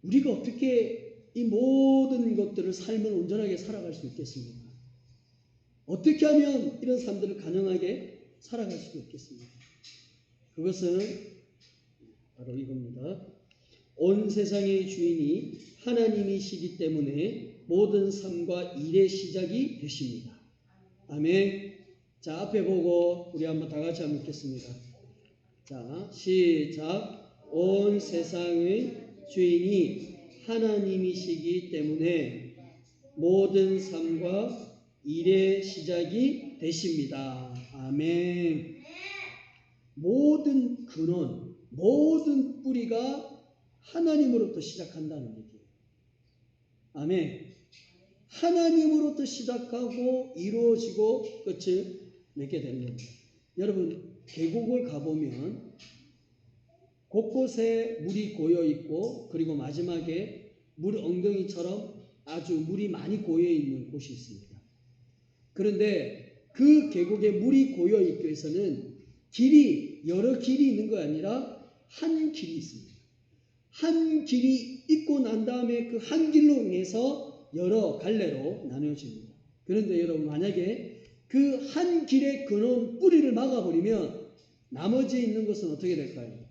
우리가 어떻게 이 모든 것들을 삶을 온전하게 살아갈 수 있겠습니까? 어떻게 하면 이런 삶들을 가능하게 살아갈 수 있겠습니까? 그것은 바로 이겁니다. 온 세상의 주인이 하나님이시기 때문에 모든 삶과 일의 시작이 되십니다. 아멘. 자, 앞에 보고 우리 한번 다 같이 한번 읽겠습니다. 자, 시작. 온 세상의 주인이 하나님이시기 때문에 모든 삶과 일의 시작이 되십니다. 아멘. 모든 근원, 모든 뿌리가 하나님으로부터 시작한다는 얘기예요. 아멘. 하나님으로부터 시작하고 이루어지고 끝을 맺게 되는 겁니다. 여러분, 계곡을 가보면 곳곳에 물이 고여 있고, 그리고 마지막에 물 엉덩이처럼 아주 물이 많이 고여 있는 곳이 있습니다. 그런데 그 계곡에 물이 고여 있기 위해서는 길이 여러 길이 있는 거 아니라 한 길이 있습니다. 한 길이 있고 난 다음에 그 한 길로 인해서 여러 갈래로 나누어집니다. 그런데 여러분, 만약에 그 한 길의 근원 뿌리를 막아버리면 나머지 있는 것은 어떻게 될까요?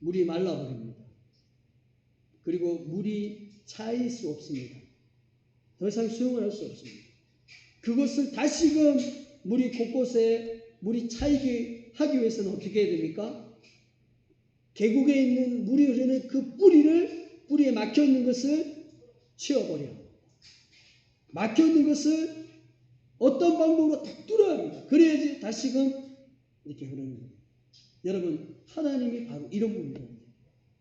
물이 말라버립니다. 그리고 물이 차일 수 없습니다. 더 이상 수용을 할 수 없습니다. 그것을 다시금 물이 곳곳에 물이 차이게 하기 위해서는 어떻게 해야 됩니까? 계곡에 있는 물이 흐르는 그 뿌리에 막혀 있는 것을 치워버려요. 막혀 있는 것을 어떤 방법으로 다 뚫어야 합니다. 그래야지 다시금 이렇게 흐르는 거예요. 여러분, 하나님이 바로 이런 분입니다.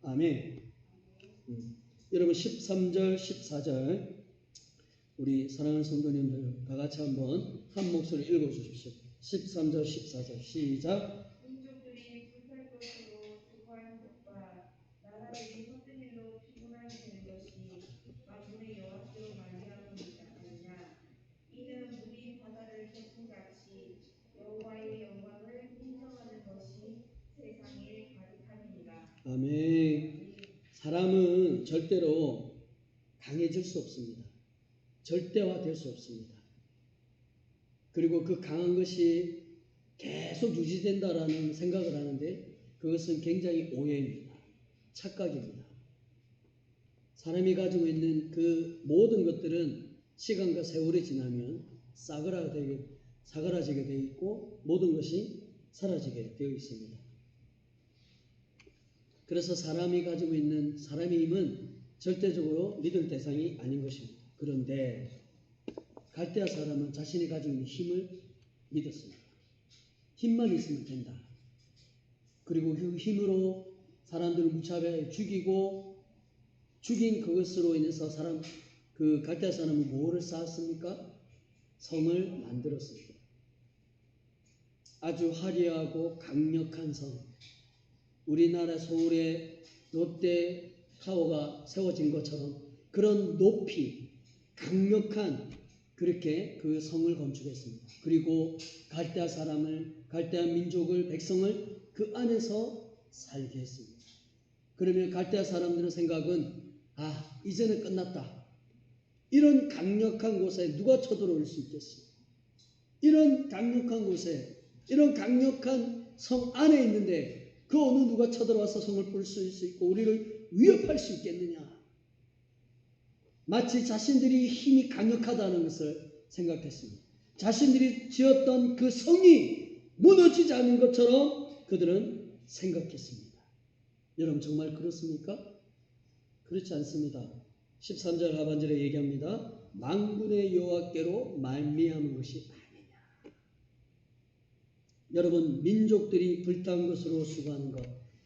아멘. 여러분, 13절, 14절 우리 사랑하는 성도님들 다 같이 한번 한 목소리 읽어주십시오. 13절, 14절 시작. 민족들이 불탈 것으로 수고한 것과 나라들이 헛된 일로 피곤하게 되는 것이 만군의 여호와께로 말미암음이지 않느냐. 이는 물이 바다를 덮음같이 여호와의 영광을 인정하는 것이 세상에 가득함이니라. 아멘. 사람은 절대로 강해질 수 없습니다. 절대화될 수 없습니다. 그리고 그 강한 것이 계속 유지된다라는 생각을 하는데 그것은 굉장히 오해입니다. 착각입니다. 사람이 가지고 있는 그 모든 것들은 시간과 세월이 지나면 사그라지게 되어 있고 모든 것이 사라지게 되어 있습니다. 그래서 사람이 가지고 있는 사람의 힘은 절대적으로 믿을 대상이 아닌 것입니다. 그런데 갈대아 사람은 자신이 가지고 있는 힘을 믿었습니다. 힘만 있으면 된다. 그리고 그 힘으로 사람들을 무차별하게 죽이고 죽인 그것으로 인해서 그 갈대아 사람은 뭐를 쌓았습니까? 성을 만들었습니다. 아주 화려하고 강력한 성. 우리나라 서울에 롯데타워가 세워진 것처럼 그런 높이, 강력한 그렇게 그 성을 건축했습니다. 그리고 갈대아 민족을, 백성을 그 안에서 살게 했습니다. 그러면 갈대아 사람들의 생각은 이제는 끝났다. 이런 강력한 곳에 누가 쳐들어올 수 있겠어요? 이런 강력한 곳에, 이런 강력한 성 안에 있는데 그 어느 누가 쳐들어와서 성을 볼 수 있고 우리를 위협할 수 있겠느냐? 마치 자신들이 힘이 강력하다는 것을 생각했습니다. 자신들이 지었던 그 성이 무너지지 않는 것처럼 그들은 생각했습니다. 여러분, 정말 그렇습니까? 그렇지 않습니다. 13절 하반절에 얘기합니다. 만군의 여호와께로 말미암은 것이 아니냐. 여러분, 민족들이 불탄 것으로 수고하는 것.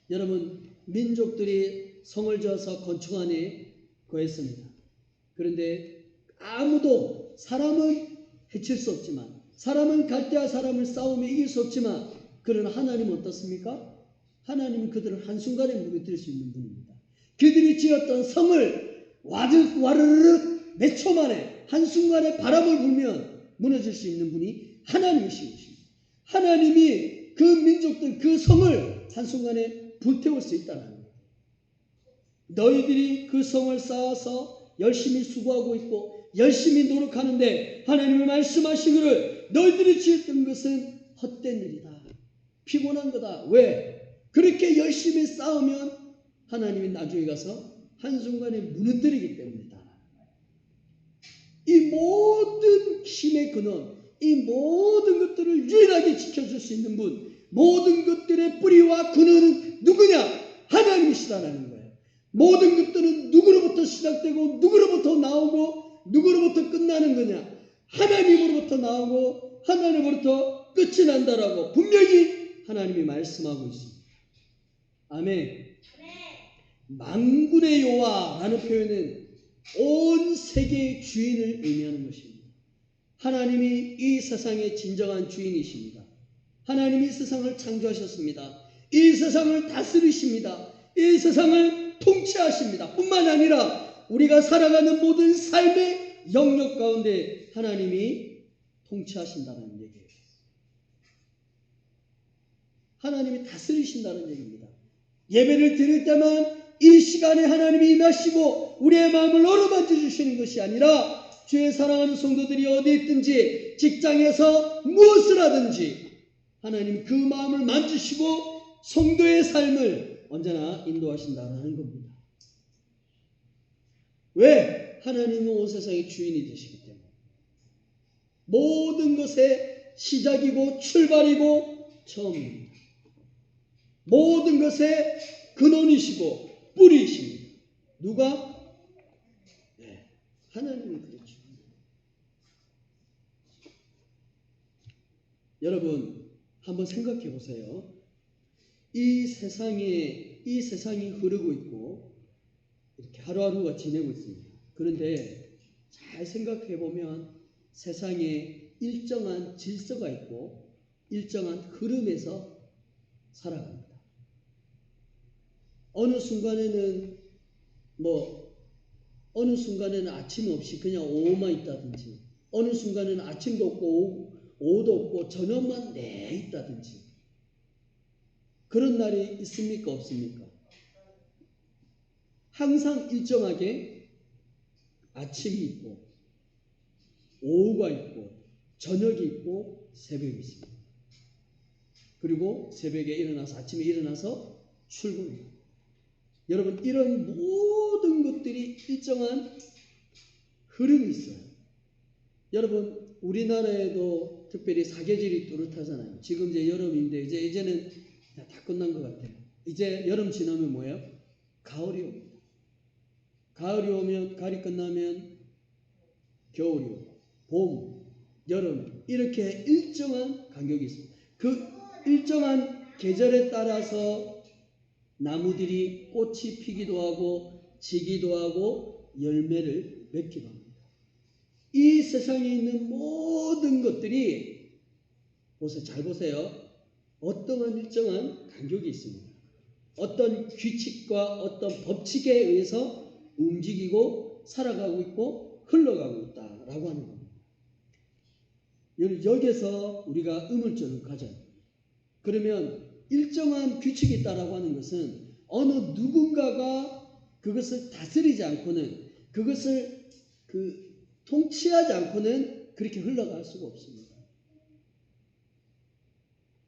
여러분, 민족들이 성을 지어서 건축 안에 거했습니다. 그런데 아무도, 사람은 해칠 수 없지만, 사람은 갈대아 사람을 싸우며 이길 수 없지만, 그러나 하나님은 어떻습니까? 하나님은 그들을 한순간에 무너뜨릴 수 있는 분입니다. 그들이 지었던 성을 와르르 몇 초 만에 한순간에 바람을 불면 무너질 수 있는 분이 하나님이신 것입니다. 하나님이 그 민족들, 그 성을 한순간에 불태울 수 있다는 거예요. 너희들이 그 성을 쌓아서 열심히 수고하고 있고 열심히 노력하는데 하나님이 말씀하시기를 너희들이 지었던 것은 헛된 일이다. 피곤한 거다. 왜? 그렇게 열심히 싸우면 하나님이 나중에 가서 한순간에 무너뜨리기 때문이다. 이 모든 힘의 근원, 이 모든 것들을 유일하게 지켜줄 수 있는 분, 모든 것들의 뿌리와 근원은 누구냐? 하나님이시다라는 거예요. 모든 것들은 누구로부터 시작되고 누구로부터 나오고 누구로부터 끝나는 거냐? 하나님으로부터 나오고 하나님으로부터 끝이 난다라고 분명히 하나님이 말씀하고 있습니다. 아멘. 만군의 여호와라는 표현은 온 세계의 주인을 의미하는 것입니다. 하나님이 이 세상의 진정한 주인이십니다. 하나님이 세상을 창조하셨습니다. 이 세상을 다스리십니다. 이 세상을 통치하십니다. 뿐만 아니라 우리가 살아가는 모든 삶의 영역 가운데 하나님이 통치하신다는 얘기예요. 하나님이 다스리신다는 얘기입니다. 예배를 드릴 때만 이 시간에 하나님이 임하시고 우리의 마음을 어루만져 주시는 것이 아니라 주의 사랑하는 성도들이 어디 있든지 직장에서 무엇을 하든지 하나님 그 마음을 만지시고 성도의 삶을 언제나 인도하신다는 겁니다. 왜? 하나님은 온 세상의 주인이 되시기 때문에 모든 것의 시작이고 출발이고 처음입니다. 모든 것의 근원이시고 뿌리이십니다. 누가? 네, 하나님이 그렇죠. 여러분 한번 생각해 보세요. 이 세상이 흐르고 있고 이렇게 하루하루가 지내고 있습니다. 그런데 잘 생각해 보면 세상에 일정한 질서가 있고 일정한 흐름에서 살아갑니다. 어느 순간에는 아침 없이 그냥 오후만 있다든지 어느 순간에는 아침도 없고 오후도 없고 저녁만 내 있다든지 그런 날이 있습니까? 없습니까? 항상 일정하게 아침이 있고 오후가 있고 저녁이 있고 새벽이 있습니다. 그리고 새벽에 일어나서 아침에 일어나서 출근합니다. 여러분 이런 모든 것들이 일정한 흐름이 있어요. 여러분 우리나라에도 특별히 사계절이 뚜렷하잖아요. 지금 이제 여름인데 이제는 다 끝난 것 같아요. 이제 여름 지나면 뭐예요? 가을이 옵니다. 가을이 끝나면 겨울이 오고 봄, 여름 이렇게 일정한 간격이 있습니다. 그 일정한 계절에 따라서 나무들이 꽃이 피기도 하고 지기도 하고 열매를 맺기도 합니다. 이 세상에 있는 모든 것들이 잘 보세요. 어떠한 일정한 간격이 있습니다. 어떤 규칙과 어떤 법칙에 의해서 움직이고 살아가고 있고 흘러가고 있다라고 하는 겁니다. 여기에서 우리가 의문점을 가져요. 그러면 일정한 규칙이 있다라고 하는 것은 어느 누군가가 그것을 다스리지 않고는 그것을 통치하지 않고는 그렇게 흘러갈 수가 없습니다.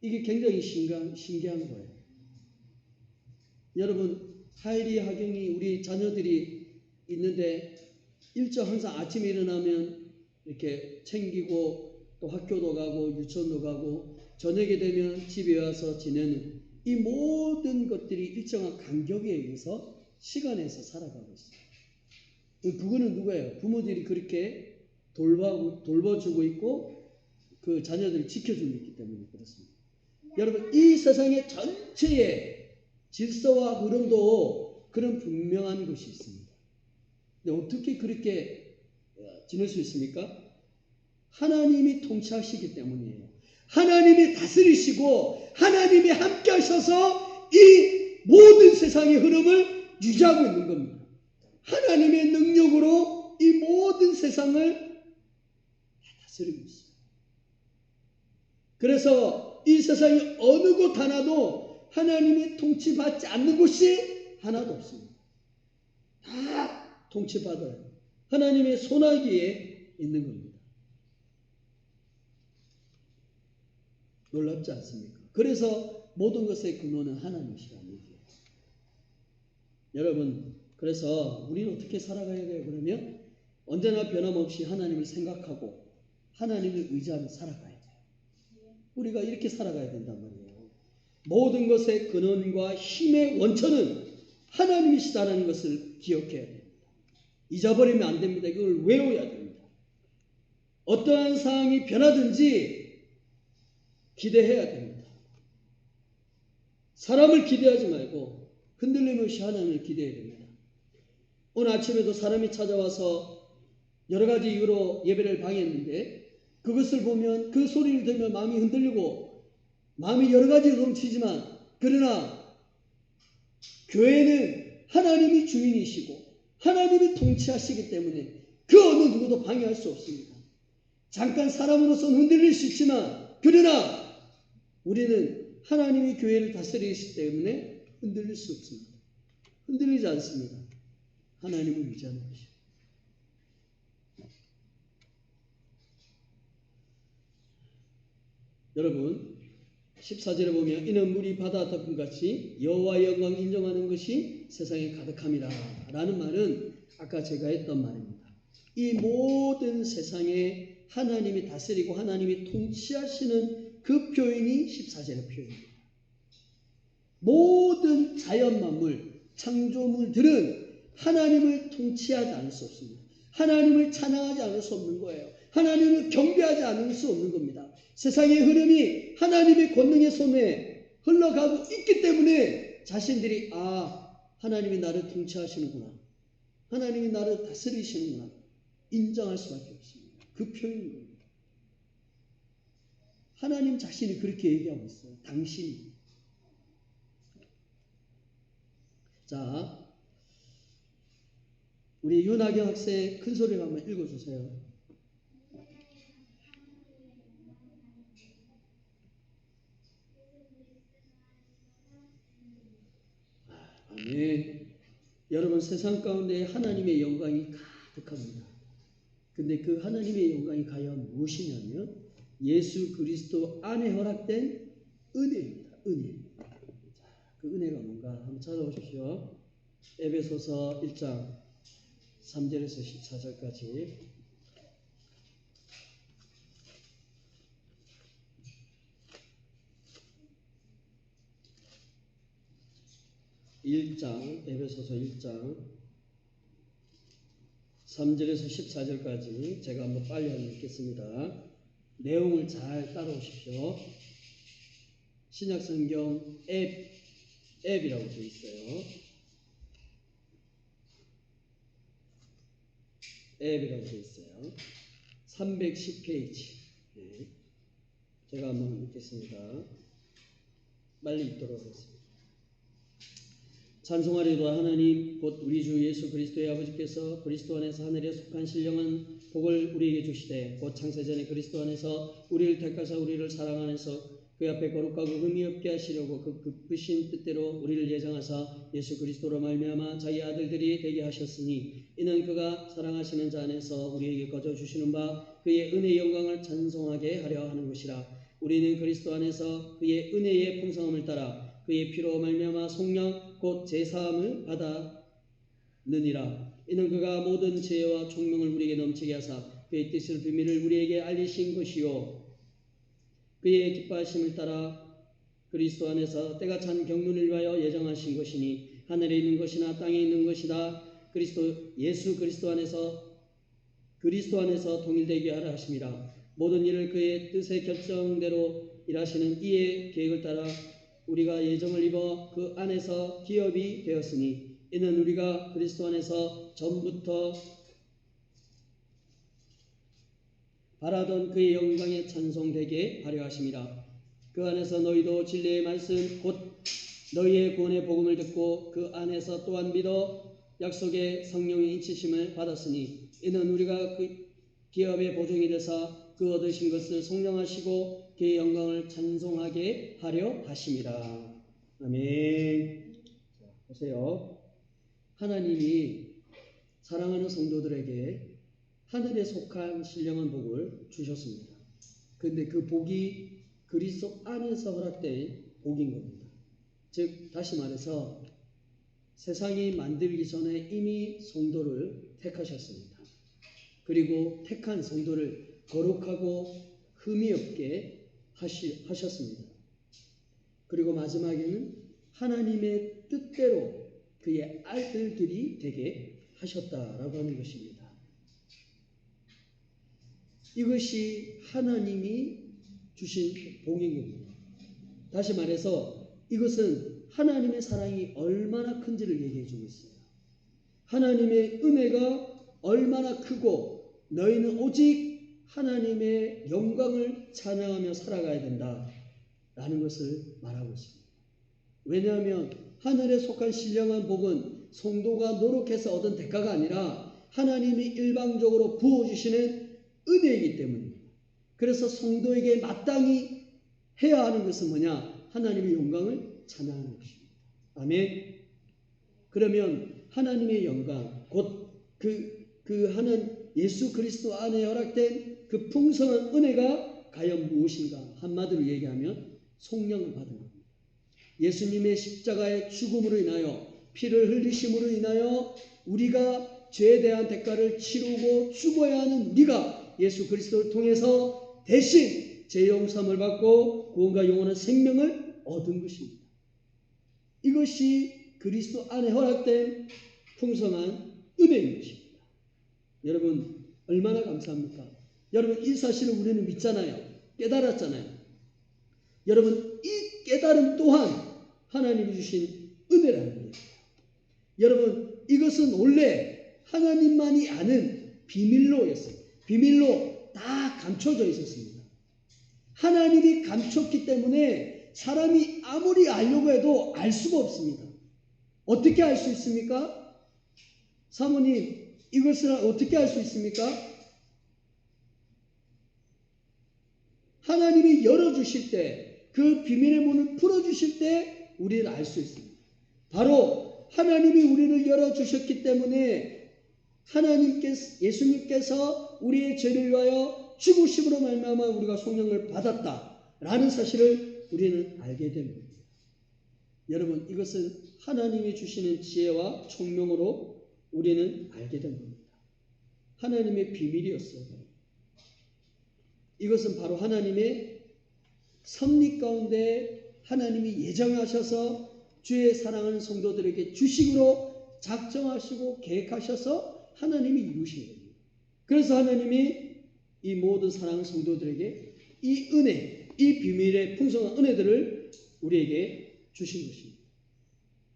이게 굉장히 신기한 거예요. 여러분 하일이 하경이 우리 자녀들이 있는데 항상 아침에 일어나면 이렇게 챙기고 또 학교도 가고 유치원도 가고 저녁에 되면 집에 와서 지내는 이 모든 것들이 일정한 간격에 의해서 시간에서 살아가고 있어요. 그거는 누구예요? 부모들이 그렇게 돌봐주고 있고 그 자녀들을 지켜주고 있기 때문에 그렇습니다. 여러분 이 세상의 전체의 질서와 흐름도 그런 분명한 것이 있습니다. 근데 어떻게 그렇게 지낼 수 있습니까? 하나님이 통치하시기 때문이에요. 하나님이 다스리시고 하나님이 함께 하셔서 이 모든 세상의 흐름을 유지하고 있는 겁니다. 하나님의 능력으로 이 모든 세상을 다스리고 있어요. 그래서 이 세상에 어느 곳 하나도 하나님이 통치받지 않는 곳이 하나도 없습니다. 다 통치받아요. 하나님의 손아귀에 있는 겁니다. 놀랍지 않습니까? 그래서 모든 것의 근원은 하나님이시라는 얘기예요. 여러분, 그래서 우리는 어떻게 살아가야 돼요? 그러면 언제나 변함없이 하나님을 생각하고 하나님을 의지하며 살아가야 돼요. 우리가 이렇게 살아가야 된단 말이에요. 모든 것의 근원과 힘의 원천은 하나님이시다는 것을 기억해야 됩니다. 잊어버리면 안 됩니다. 이걸 외워야 됩니다. 어떠한 상황이 변하든지 기대해야 됩니다. 사람을 기대하지 말고 흔들림 없이 하나님을 기대해야 됩니다. 오늘 아침에도 사람이 찾아와서 여러 가지 이유로 예배를 방해했는데 그것을 보면 그 소리를 들으면 마음이 흔들리고 마음이 여러 가지로 넘치지만 그러나 교회는 하나님이 주인이시고 하나님이 통치하시기 때문에 그 어느 누구도 방해할 수 없습니다. 잠깐 사람으로서는 흔들릴 수 있지만 그러나 우리는 하나님이 교회를 다스리시기 때문에 흔들릴 수 없습니다. 흔들리지 않습니다. 하나님을 의지하는 것이죠. 여러분 14절에 보면 이는 물이 바다 덮음같이 여호와의 영광 인정하는 것이 세상에 가득함이라 라는 말은 아까 제가 했던 말입니다. 이 모든 세상에 하나님이 다스리고 하나님이 통치하시는 그 표현이 14절의 표현입니다. 모든 자연 만물, 창조물들은 하나님을 통치하지 않을 수 없습니다. 하나님을 찬양하지 않을 수 없는 거예요. 하나님을 경배하지 않을 수 없는 겁니다. 세상의 흐름이 하나님의 권능의 손에 흘러가고 있기 때문에 자신들이 하나님이 나를 통치하시는구나. 하나님이 나를 다스리시는구나. 인정할 수밖에 없습니다. 그 표현인 겁니다. 하나님 자신이 그렇게 얘기하고 있어요. 당신이. 자, 우리 윤하경 학생 큰 소리로 한번 읽어주세요. 아멘. 여러분 세상 가운데 하나님의 영광이 가득합니다. 근데 그 하나님의 영광이 과연 무엇이냐면 예수 그리스도 안에 허락된 은혜입니다. 은혜. 자, 그 은혜가 뭔가 한번 찾아보십시오. 에베소서 1장 3절에서 14절까지 1장 에베소서 1장 3절에서 14절까지 제가 한번 빨리 한번 읽겠습니다. 내용을 잘 따라오십시오. 신약성경 앱이라고 되어 있어요. 앱이라고 되어 있어요. 310페이지. 네. 제가 한번 읽겠습니다. 빨리 읽도록 하겠습니다. 찬송하리로다 하나님 곧 우리 주 예수 그리스도의 아버지께서 그리스도 안에서 하늘에 속한 신령한 복을 우리에게 주시되 곧 창세전에 그리스도 안에서 우리를 택하사 우리를 사랑 안에서 그 앞에 거룩하고 흠이 없게 하시려고 그 급으신 뜻대로 우리를 예정하사 예수 그리스도로 말미암아 자기 아들들이 되게 하셨으니 이는 그가 사랑하시는 자 안에서 우리에게 거저 주시는 바 그의 은혜의 영광을 찬송하게 하려 하는 것이라. 우리는 그리스도 안에서 그의 은혜의 풍성함을 따라 그의 피로 말미암아 속량 곧 제사함을 받았느니라. 이는 그가 모든 지혜와 총명을 우리에게 넘치게 하사 그의 뜻을 비밀을 우리에게 알리신 것이요 그의 기뻐하심을 따라 그리스도 안에서 때가 찬 경륜을 위하여 예정하신 것이니 하늘에 있는 것이나 땅에 있는 것이다 예수 그리스도 안에서 통일되게 하라 하심이라. 모든 일을 그의 뜻의 결정대로 일하시는 이의 계획을 따라 우리가 예정을 입어 그 안에서 기업이 되었으니 이는 우리가 그리스도 안에서 전부터 바라던 그의 영광에 찬송되게 하려 하심이라. 그 안에서 너희도 진리의 말씀 곧 너희의 구원의 복음을 듣고 그 안에서 또한 믿어 약속의 성령의 인치심을 받았으니 이는 우리가 그 기업의 보증이 되사 그 얻으신 것을 속량하시고 그의 영광을 찬송하게 하려 하심이라. 아멘. 자, 보세요. 하나님이 사랑하는 성도들에게 하늘에 속한 신령한 복을 주셨습니다. 그런데 그 복이 그리스도 안에서 허락된 복인 겁니다. 즉 다시 말해서 세상이 만들기 전에 이미 성도를 택하셨습니다. 그리고 택한 성도를 거룩하고 흠이 없게 하셨습니다. 그리고 마지막에는 하나님의 뜻대로 그의 아들들이 되게 하셨다라고 하는 것입니다. 이것이 하나님이 주신 복인 겁니다. 다시 말해서 이것은 하나님의 사랑이 얼마나 큰지를 얘기해 주고 있어요. 하나님의 은혜가 얼마나 크고 너희는 오직 하나님의 영광을 찬양하며 살아가야 된다라는 것을 말하고 있습니다. 왜냐하면 하늘에 속한 신령한 복은 성도가 노력해서 얻은 대가가 아니라 하나님이 일방적으로 부어주시는 은혜이기 때문입니다. 그래서 성도에게 마땅히 해야 하는 것은 뭐냐? 하나님의 영광을 찬양하는 것입니다. 아멘. 그러면 하나님의 영광, 곧 그 하는 예수 그리스도 안에 허락된 그 풍성한 은혜가 과연 무엇인가? 한마디로 얘기하면 성령을 받은 겁니다. 예수님의 십자가의 죽음으로 인하여 피를 흘리심으로 인하여 우리가 죄에 대한 대가를 치르고 죽어야 하는 우리가 예수 그리스도를 통해서 대신 죄 용서함을 받고 구원과 영원한 생명을 얻은 것입니다. 이것이 그리스도 안에 허락된 풍성한 은혜인 것입니다. 여러분 얼마나 감사합니까? 여러분 이 사실을 우리는 믿잖아요. 깨달았잖아요. 여러분 이 깨달음 또한 하나님이 주신 은혜라는 거예요. 여러분 이것은 원래 하나님만이 아는 비밀로였어요. 비밀로 다 감춰져 있었습니다. 하나님이 감췄기 때문에 사람이 아무리 알려고 해도 알 수가 없습니다. 어떻게 알 수 있습니까? 사모님 이것을 어떻게 알 수 있습니까? 하나님이 열어주실 때 그 비밀의 문을 풀어주실 때 우리를 알 수 있습니다. 바로 하나님이 우리를 열어주셨기 때문에 예수님께서 우리의 죄를 위하여 죽으심으로 말미암아 우리가 성령을 받았다라는 사실을 우리는 알게 됩니다. 여러분 이것은 하나님이 주시는 지혜와 총명으로 우리는 알게 된 겁니다. 하나님의 비밀이었어요. 이것은 바로 하나님의 섭리 가운데 하나님이 예정하셔서 주의 사랑하는 성도들에게 주식으로 작정하시고 계획하셔서 하나님이 이루신 겁니다. 그래서 하나님이 이 모든 사랑하는 성도들에게 이 은혜, 이 비밀의 풍성한 은혜들을 우리에게 주신 것입니다.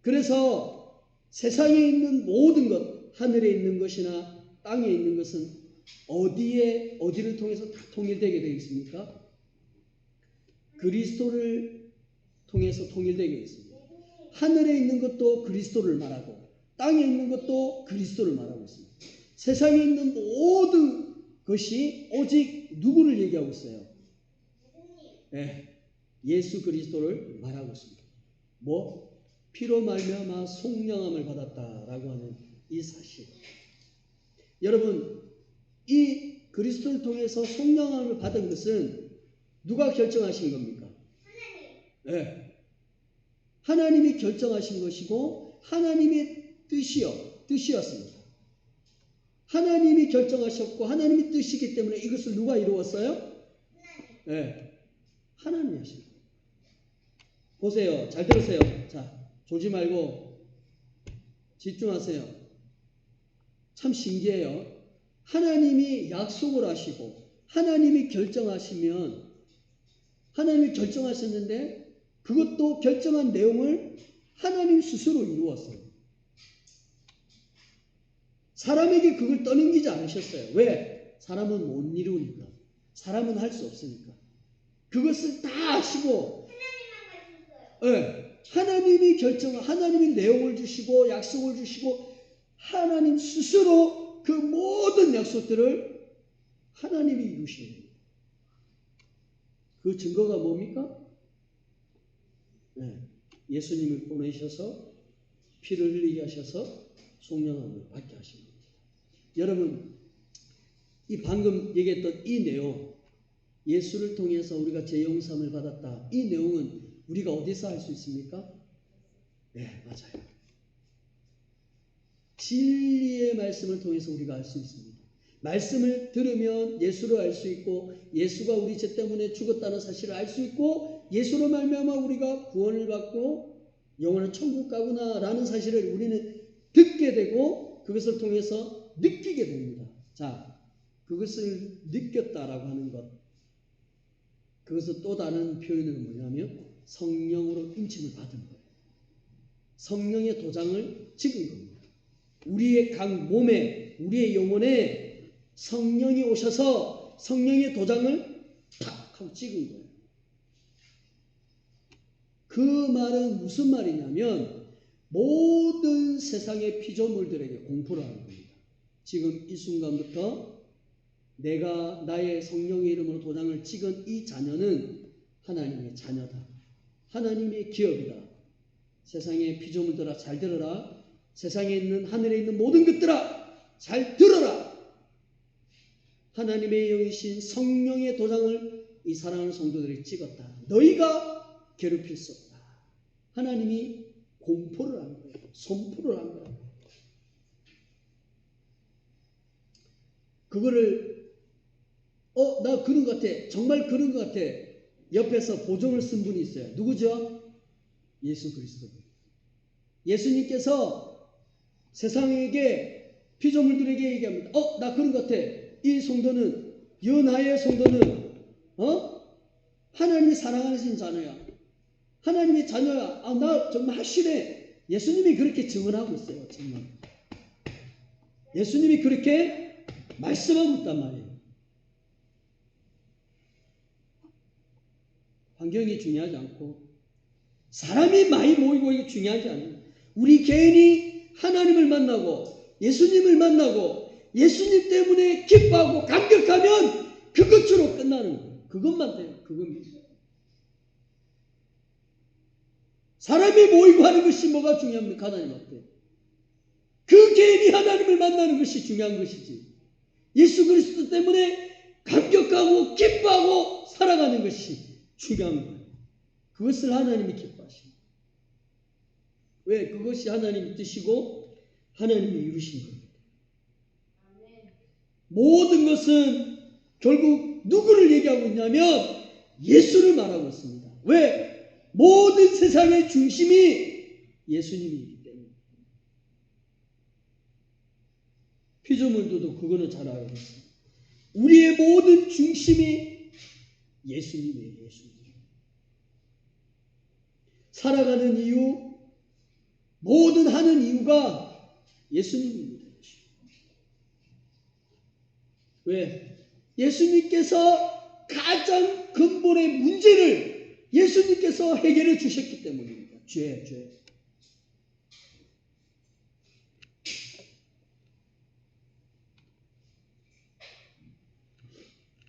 그래서 세상에 있는 모든 것, 하늘에 있는 것이나 땅에 있는 것은 어디를 통해서 다 통일되게 되어 있습니까? 그리스도를 통해서 통일되게 있습니다. 하늘에 있는 것도 그리스도를 말하고 땅에 있는 것도 그리스도를 말하고 있습니다. 세상에 있는 모든 것이 오직 누구를 얘기하고 있어요? 네, 예수 그리스도를 말하고 있습니다. 피로 말미암아 속량함을 받았다라고 하는 이 사실. 여러분 이 그리스도를 통해서 속량함을 받은 것은 누가 결정하신 겁니까? 하나님. 네. 하나님이 결정하신 것이고 하나님의 뜻이었습니다. 하나님이 결정하셨고 하나님의 뜻이기 때문에 이것을 누가 이루었어요? 하나님. 네. 하나님이 하신 거예요. 보세요. 잘 들으세요. 자, 조지 말고 집중하세요. 참 신기해요. 하나님이 약속을 하시고 하나님이 결정하셨는데 그것도 결정한 내용을 하나님 스스로 이루었어요. 사람에게 그걸 떠넘기지 않으셨어요. 왜? 사람은 못 이루니까. 사람은 할 수 없으니까. 그것을 다 하시고 하나님이 하나님이 내용을 주시고 약속을 주시고 하나님 스스로 그 모든 약속들을 하나님이 이루시는 겁니다. 그 증거가 뭡니까? 네, 예수님을 보내셔서 피를 흘리게 하셔서 성령함을 받게 하신 겁니다. 여러분, 이 방금 얘기했던 이 내용, 예수를 통해서 우리가 죄 용서함을 받았다. 이 내용은 우리가 어디서 알 수 있습니까? 네, 맞아요. 진리의 말씀을 통해서 우리가 알 수 있습니다. 말씀을 들으면 예수를 알 수 있고, 예수가 우리 죄 때문에 죽었다는 사실을 알 수 있고, 예수로 말미암아 우리가 구원을 받고 영원한 천국 가구나라는 사실을 우리는 듣게 되고, 그것을 통해서 느끼게 됩니다. 자, 그것을 느꼈다라고 하는 것, 그것을 또 다른 표현은 뭐냐면 성령으로 임침을 받은 거예요. 성령의 도장을 찍은 겁니다. 우리의 각 몸에, 우리의 영혼에 성령이 오셔서 성령의 도장을 탁 하고 찍은 거예요. 그 말은 무슨 말이냐면 모든 세상의 피조물들에게 공포를 하는 겁니다. 지금 이 순간부터 내가 나의 성령의 이름으로 도장을 찍은 이 자녀는 하나님의 자녀다. 하나님의 기업이다. 세상의 피조물들아 잘 들어라. 세상에 있는 하늘에 있는 모든 것들아 잘 들어라. 하나님의 영이신 성령의 도장을 이 사랑하는 성도들이 찍었다. 너희가 괴롭힐 수 없다. 하나님이 공포를 한 거예요. 선포를 한 거예요. 그거를 나 그런 것 같아. 정말 그런 것 같아. 옆에서 보증을 쓴 분이 있어요. 누구죠? 예수 그리스도. 예수님께서 세상에게 피조물들에게 얘기합니다. 나 그런 것 같아. 이 성도는 연하의 성도는 하나님이 사랑하신 자녀야. 하나님의 자녀야. 나 정말 확실해. 예수님이 그렇게 증언하고 있어요. 정말. 예수님이 그렇게 말씀하고 있단 말이에요. 환경이 중요하지 않고 사람이 많이 모이고 이게 중요하지 않아요. 우리 개인이 하나님을 만나고 예수님을 만나고 예수님 때문에 기뻐하고 감격하면 그것으로 끝나는 거예요. 그것만 돼요. 그겁니다. 사람이 모이고 하는 것이 뭐가 중요합니까? 하나님 앞에. 그 개인이 하나님을 만나는 것이 중요한 것이지. 예수 그리스도 때문에 감격하고 기뻐하고 살아가는 것이 중요한 거예요. 그것을 하나님이 기뻐하십니다. 왜? 그것이 하나님의 뜻이고 하나님이 이루신 겁니다. 모든 것은 결국 누구를 얘기하고 있냐면 예수를 말하고 있습니다. 왜? 모든 세상의 중심이 예수님이기 때문에. 피조물들도 그거는 잘 알고 있습니다. 우리의 모든 중심이 예수님이에요. 예수님. 살아가는 이유, 모든 하는 이유가 예수님입니다. 왜? 예수님께서 가장 근본의 문제를 예수님께서 해결해 주셨기 때문입니다. 죄.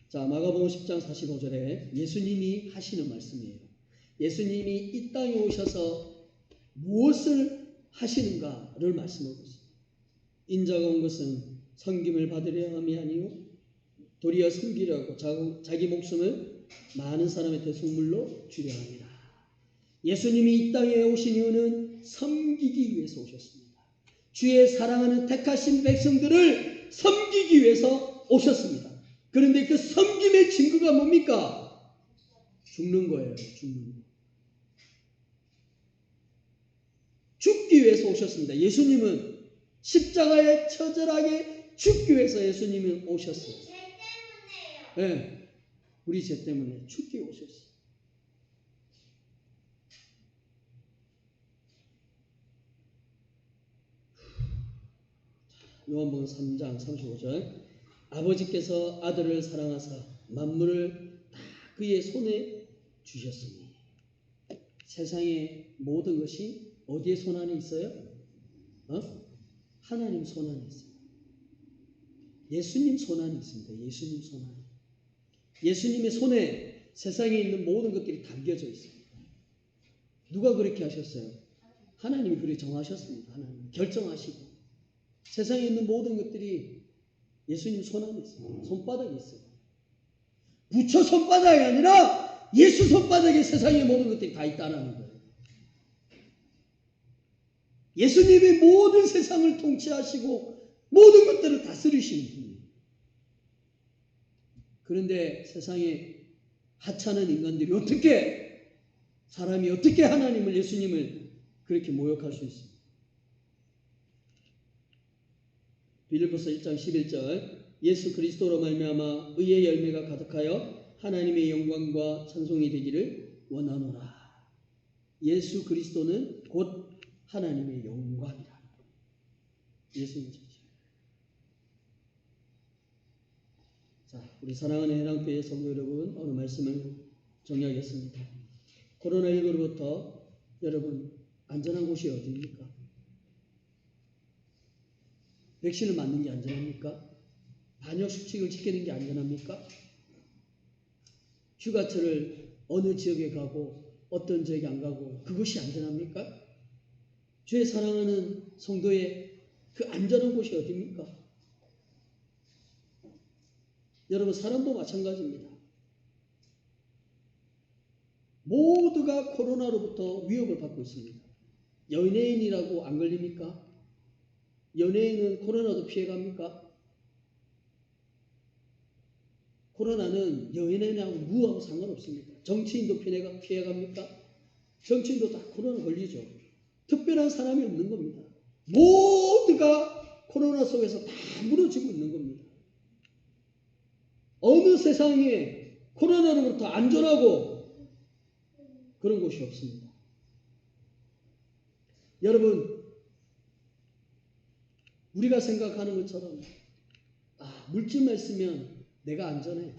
자, 마가복음 10장 45절에 예수님이 하시는 말씀이에요. 예수님이 이 땅에 오셔서 무엇을 하시는가를 말씀하고 있습니다. 인자가 온 것은 섬김을 받으려 함이 아니요 도리어 섬기려고 자기 목숨을 많은 사람의 대속물로 주려 합니다. 예수님이 이 땅에 오신 이유는 섬기기 위해서 오셨습니다. 주의 사랑하는 택하신 백성들을 섬기기 위해서 오셨습니다. 그런데 그 섬김의 증거가 뭡니까? 죽는 거예요. 죽는 거. 죽기 위해서 오셨습니다. 예수님은 십자가에 처절하게 죽기 위해서 예수님은 오셨어요. 죄 때문에요. 네, 우리 죄 때문에 죽기 위해 오셨어요. 요한복음 3장 35절 아버지께서 아들을 사랑하사 만물을 다 그의 손에 주셨으니 세상의 모든 것이 어디에 손 안에 있어요? 하나님 손 안에 있어요. 예수님 손 안에 있습니다. 예수님 손 안에. 예수님의 손에 세상에 있는 모든 것들이 담겨져 있습니다. 누가 그렇게 하셨어요? 하나님이 그렇게 정하셨습니다. 하나님 결정하시고 세상에 있는 모든 것들이 예수님 손 안에 있습니다. 손바닥에 있어요. 부처 손바닥이 아니라 예수 손바닥에 세상의 모든 것들이 다 있다는 거예요. 예수님이 모든 세상을 통치하시고 모든 것들을 다스리시는 분이에요. 그런데 세상에 하찮은 인간들이 어떻게 사람이 어떻게 하나님을 예수님을 그렇게 모욕할 수 있습니까? 빌립보서 1장 11절 예수 그리스도로 말미암아 의의 열매가 가득하여 하나님의 영광과 찬송이 되기를 원하노라. 예수 그리스도는 곧 하나님의 영광이라. 예수님 자신. 자, 우리 사랑하는 해랑교회 성도 여러분, 오늘 말씀을 정리하겠습니다. 코로나19로부터 여러분 안전한 곳이 어디입니까? 백신을 맞는 게 안전합니까? 방역수칙을 지키는 게 안전합니까? 휴가철을 어느 지역에 가고 어떤 지역에 안 가고 그것이 안전합니까? 주의 사랑하는 성도의 그 안전한 곳이 어디입니까? 여러분 사람도 마찬가지입니다. 모두가 코로나로부터 위협을 받고 있습니다. 연예인이라고 안 걸립니까? 연예인은 코로나도 피해갑니까? 코로나는 연예인하고 무하고 상관없습니다. 정치인도 피해갑니까? 정치인도 다 코로나 걸리죠. 특별한 사람이 없는 겁니다. 모두가 코로나 속에서 다 무너지고 있는 겁니다. 어느 세상에 코로나로부터 안전하고 그런 곳이 없습니다. 여러분, 우리가 생각하는 것처럼 물질만 있으면 내가 안전해.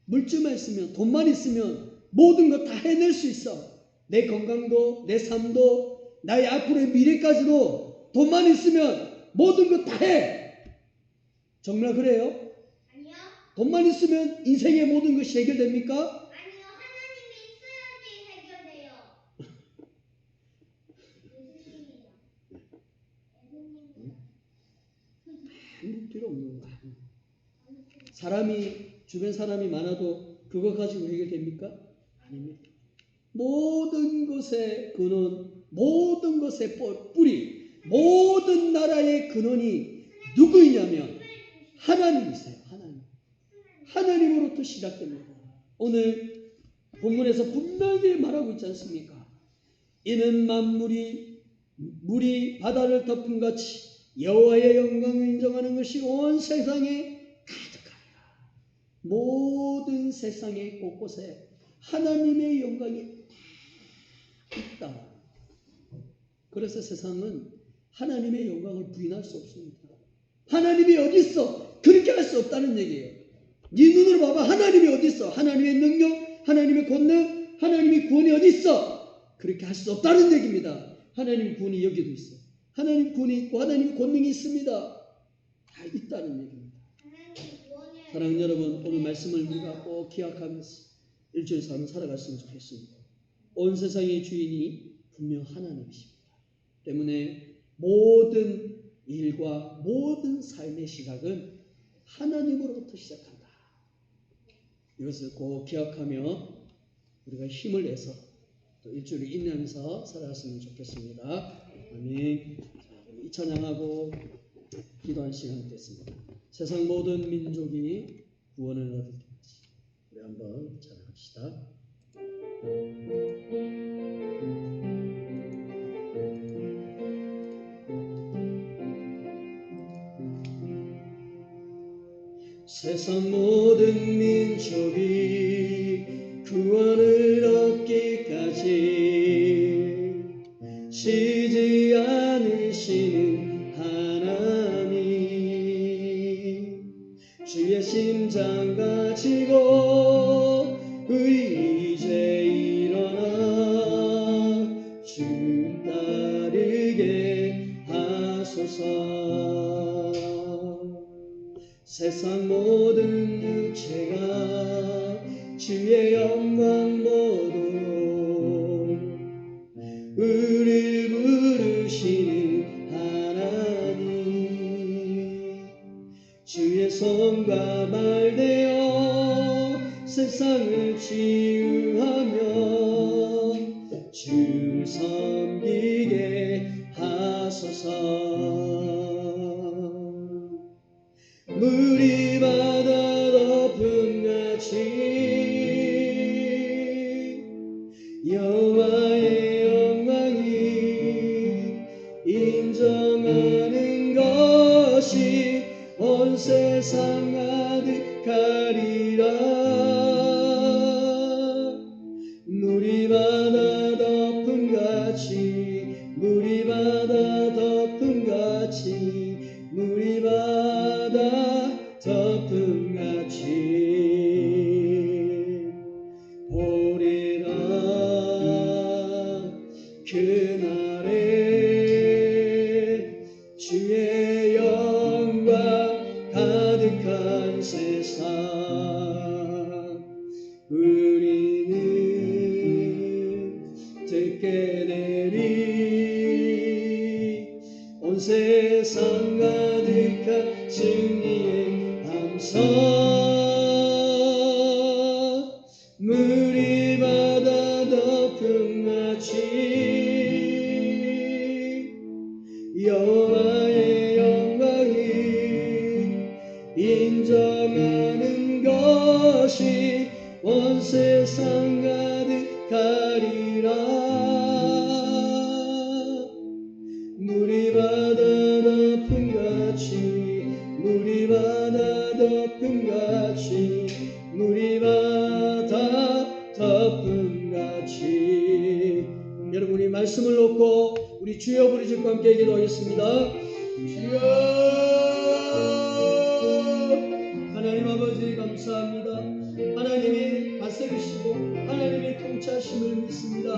물질만 있으면 돈만 있으면 모든 것 다 해낼 수 있어. 내 건강도 내 삶도 나의 앞으로의 미래까지도 돈만 있으면 모든 것 다 해. 정말 그래요? 아니요. 돈만 있으면 인생의 모든 것이 해결됩니까? 아니요. 하나님이 있어야지 해결돼요. 아무 필요 없는 거야. 주변 사람이 많아도 그거 가지고 해결됩니까? 아닙니다. 모든 것의 근원, 모든 것의 뿌리, 모든 나라의 근원이 누구이냐면 하나님이세요. 하나님으로부터 시작됩니다. 오늘 본문에서 분명히 말하고 있지 않습니까? 이는 물이 바다를 덮은 같이 여호와의 영광을 인정하는 것이 온 세상에 가득하리라. 모든 세상의 곳곳에 하나님의 영광이 있다. 그래서 세상은 하나님의 영광을 부인할 수 없습니다. 하나님이 어디 있어? 그렇게 할 수 없다는 얘기예요. 네 눈으로 봐봐. 하나님이 어디 있어? 하나님의 능력, 하나님의 권능, 하나님의 구원이 어디 있어? 그렇게 할 수 없다는 얘기입니다. 하나님의 구원이 여기도 있어. 하나님 구원이 있고 하나님의 권능이 있습니다. 다 있다는 얘기입니다. 사랑하는 여러분, 오늘 말씀을 우리가 꼭 기억하면서 일주일 삶을 살아갔으면 좋겠습니다. 온 세상의 주인이 분명 하나님이십니다. 때문에 모든 일과 모든 삶의 시작은 하나님으로부터 시작한다. 이것을 꼭 기억하며 우리가 힘을 내서 또 일주일을 인내하면서 살아갔으면 좋겠습니다. 아멘. 이 찬양하고 기도한 시간이 됐습니다. 세상 모든 민족이 구원을 얻을 때까지 우리 한번 찬양합시다. 세상 모든 민족이 구원을 얻기까지 쉬지 않으시는 하나님, 주의 심장 가지고 이제 일어나 주 따르게 하소서. 세상 모든 육체가 주의 영광 보도록 우리 부르시는 하나님 주의 손과 말되어 세상을 치유하며 주 섬기게 하소서. 물이 바다 덮음같이 여호와의 영광이 인정하는 것이 온 세상 가득하리라. 물이 바다 덮음같이 물이 바다 덮음같이 물이 바다 덮음같이 보리라. 그날에 주의 영광 가득한 세상 우리는 듣게 되리. 온 세상 가득한 승리의 함성 물이 바다 덮음같이 여호와의 영광이 인정하는 것이 온 세상 가득하리라. 물이 바다 덮음같이 물이 바다 덮음같이 물이 바다 덮음같이. 여러분 우리 말씀을 놓고 우리 주여 부르짖고 함께 기도하겠습니다. 주여 하나님 아버지 감사합니다. 하나님이 다스리시고 하나님의 통치하심을 믿습니다.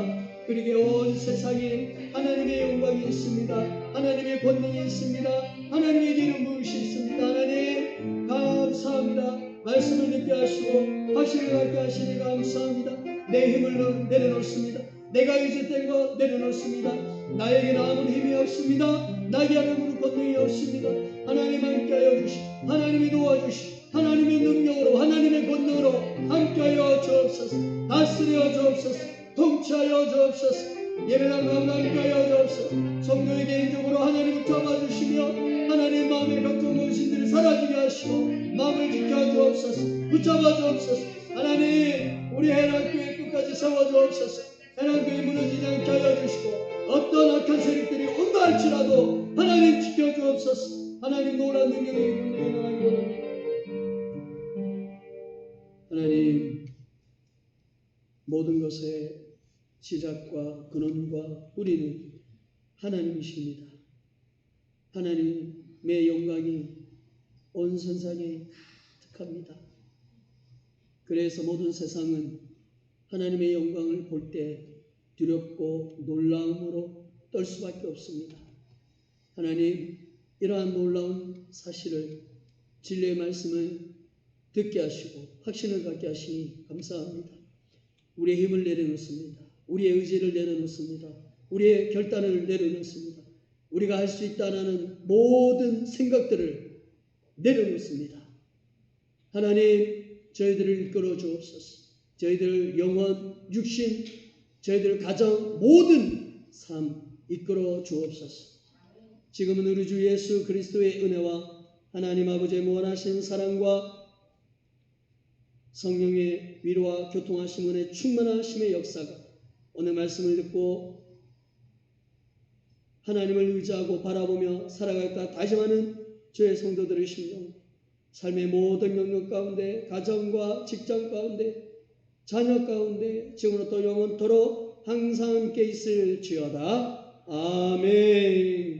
그리고 온 세상에 하나님의 영광이 있습니다. 하나님의 권능이 있습니다. 하나님의 기름 부으시 있습니다. 하나님 감사합니다. 말씀을 듣게 하시고 확신을 갖게 하시니 감사합니다. 내 힘을 내려놓습니다. 내가 의지된 것 내려놓습니다. 나에게는 아무런 힘이 없습니다. 나에게 아무런 권능이 없습니다. 하나님 함께하여 주시고 하나님이 도와주시고 하나님의 능력으로 하나님의 권능으로 함께하여 주옵소서. 다스려 주옵소서. 통치하여 주옵소서. 예배당 가운데 함께하여 주옵소서. 성도의 개인적으로 하나님을 잡아주시며 하나님 마음의 각종 의심들을 사라지게 하시고 마음을 지켜 주옵소서. 붙잡아 주옵소서. 하나님 우리 해랑교회 끝까지 세워 주옵소서. 해랑교회 무너지지 않게 하여 주시고 어떤 악한 세력들이 온다 할지라도 하나님 지켜 주옵소서. 하나님 놀라운 능력의 이름으로 인하여 원합니다. 하나님 모든 것의 시작과 근원과 뿌리는 하나님이십니다. 하나님의 영광이 온 세상에 가득합니다. 그래서 모든 세상은 하나님의 영광을 볼 때 두렵고 놀라움으로 떨 수밖에 없습니다. 하나님 이러한 놀라운 사실을 진리의 말씀을 듣게 하시고 확신을 갖게 하시니 감사합니다. 우리의 힘을 내려놓습니다. 우리의 의지를 내려놓습니다. 우리의 결단을 내려놓습니다. 우리가 할 수 있다는 모든 생각들을 내려놓습니다. 하나님 저희들을 이끌어 주옵소서. 저희들 영혼, 육신, 저희들 가정 모든 삶 이끌어 주옵소서. 지금은 우리 주 예수 그리스도의 은혜와 하나님 아버지의 무한하신 사랑과 성령의 위로와 교통하심 은혜 충만하심의 역사가 오늘 말씀을 듣고 하나님을 의지하고 바라보며 살아갈까 다짐하는 주의 성도들의 심령, 삶의 모든 영역 가운데, 가정과 직장 가운데, 자녀 가운데 지금부터 영원토록 항상 함께 있을지어다. 아멘.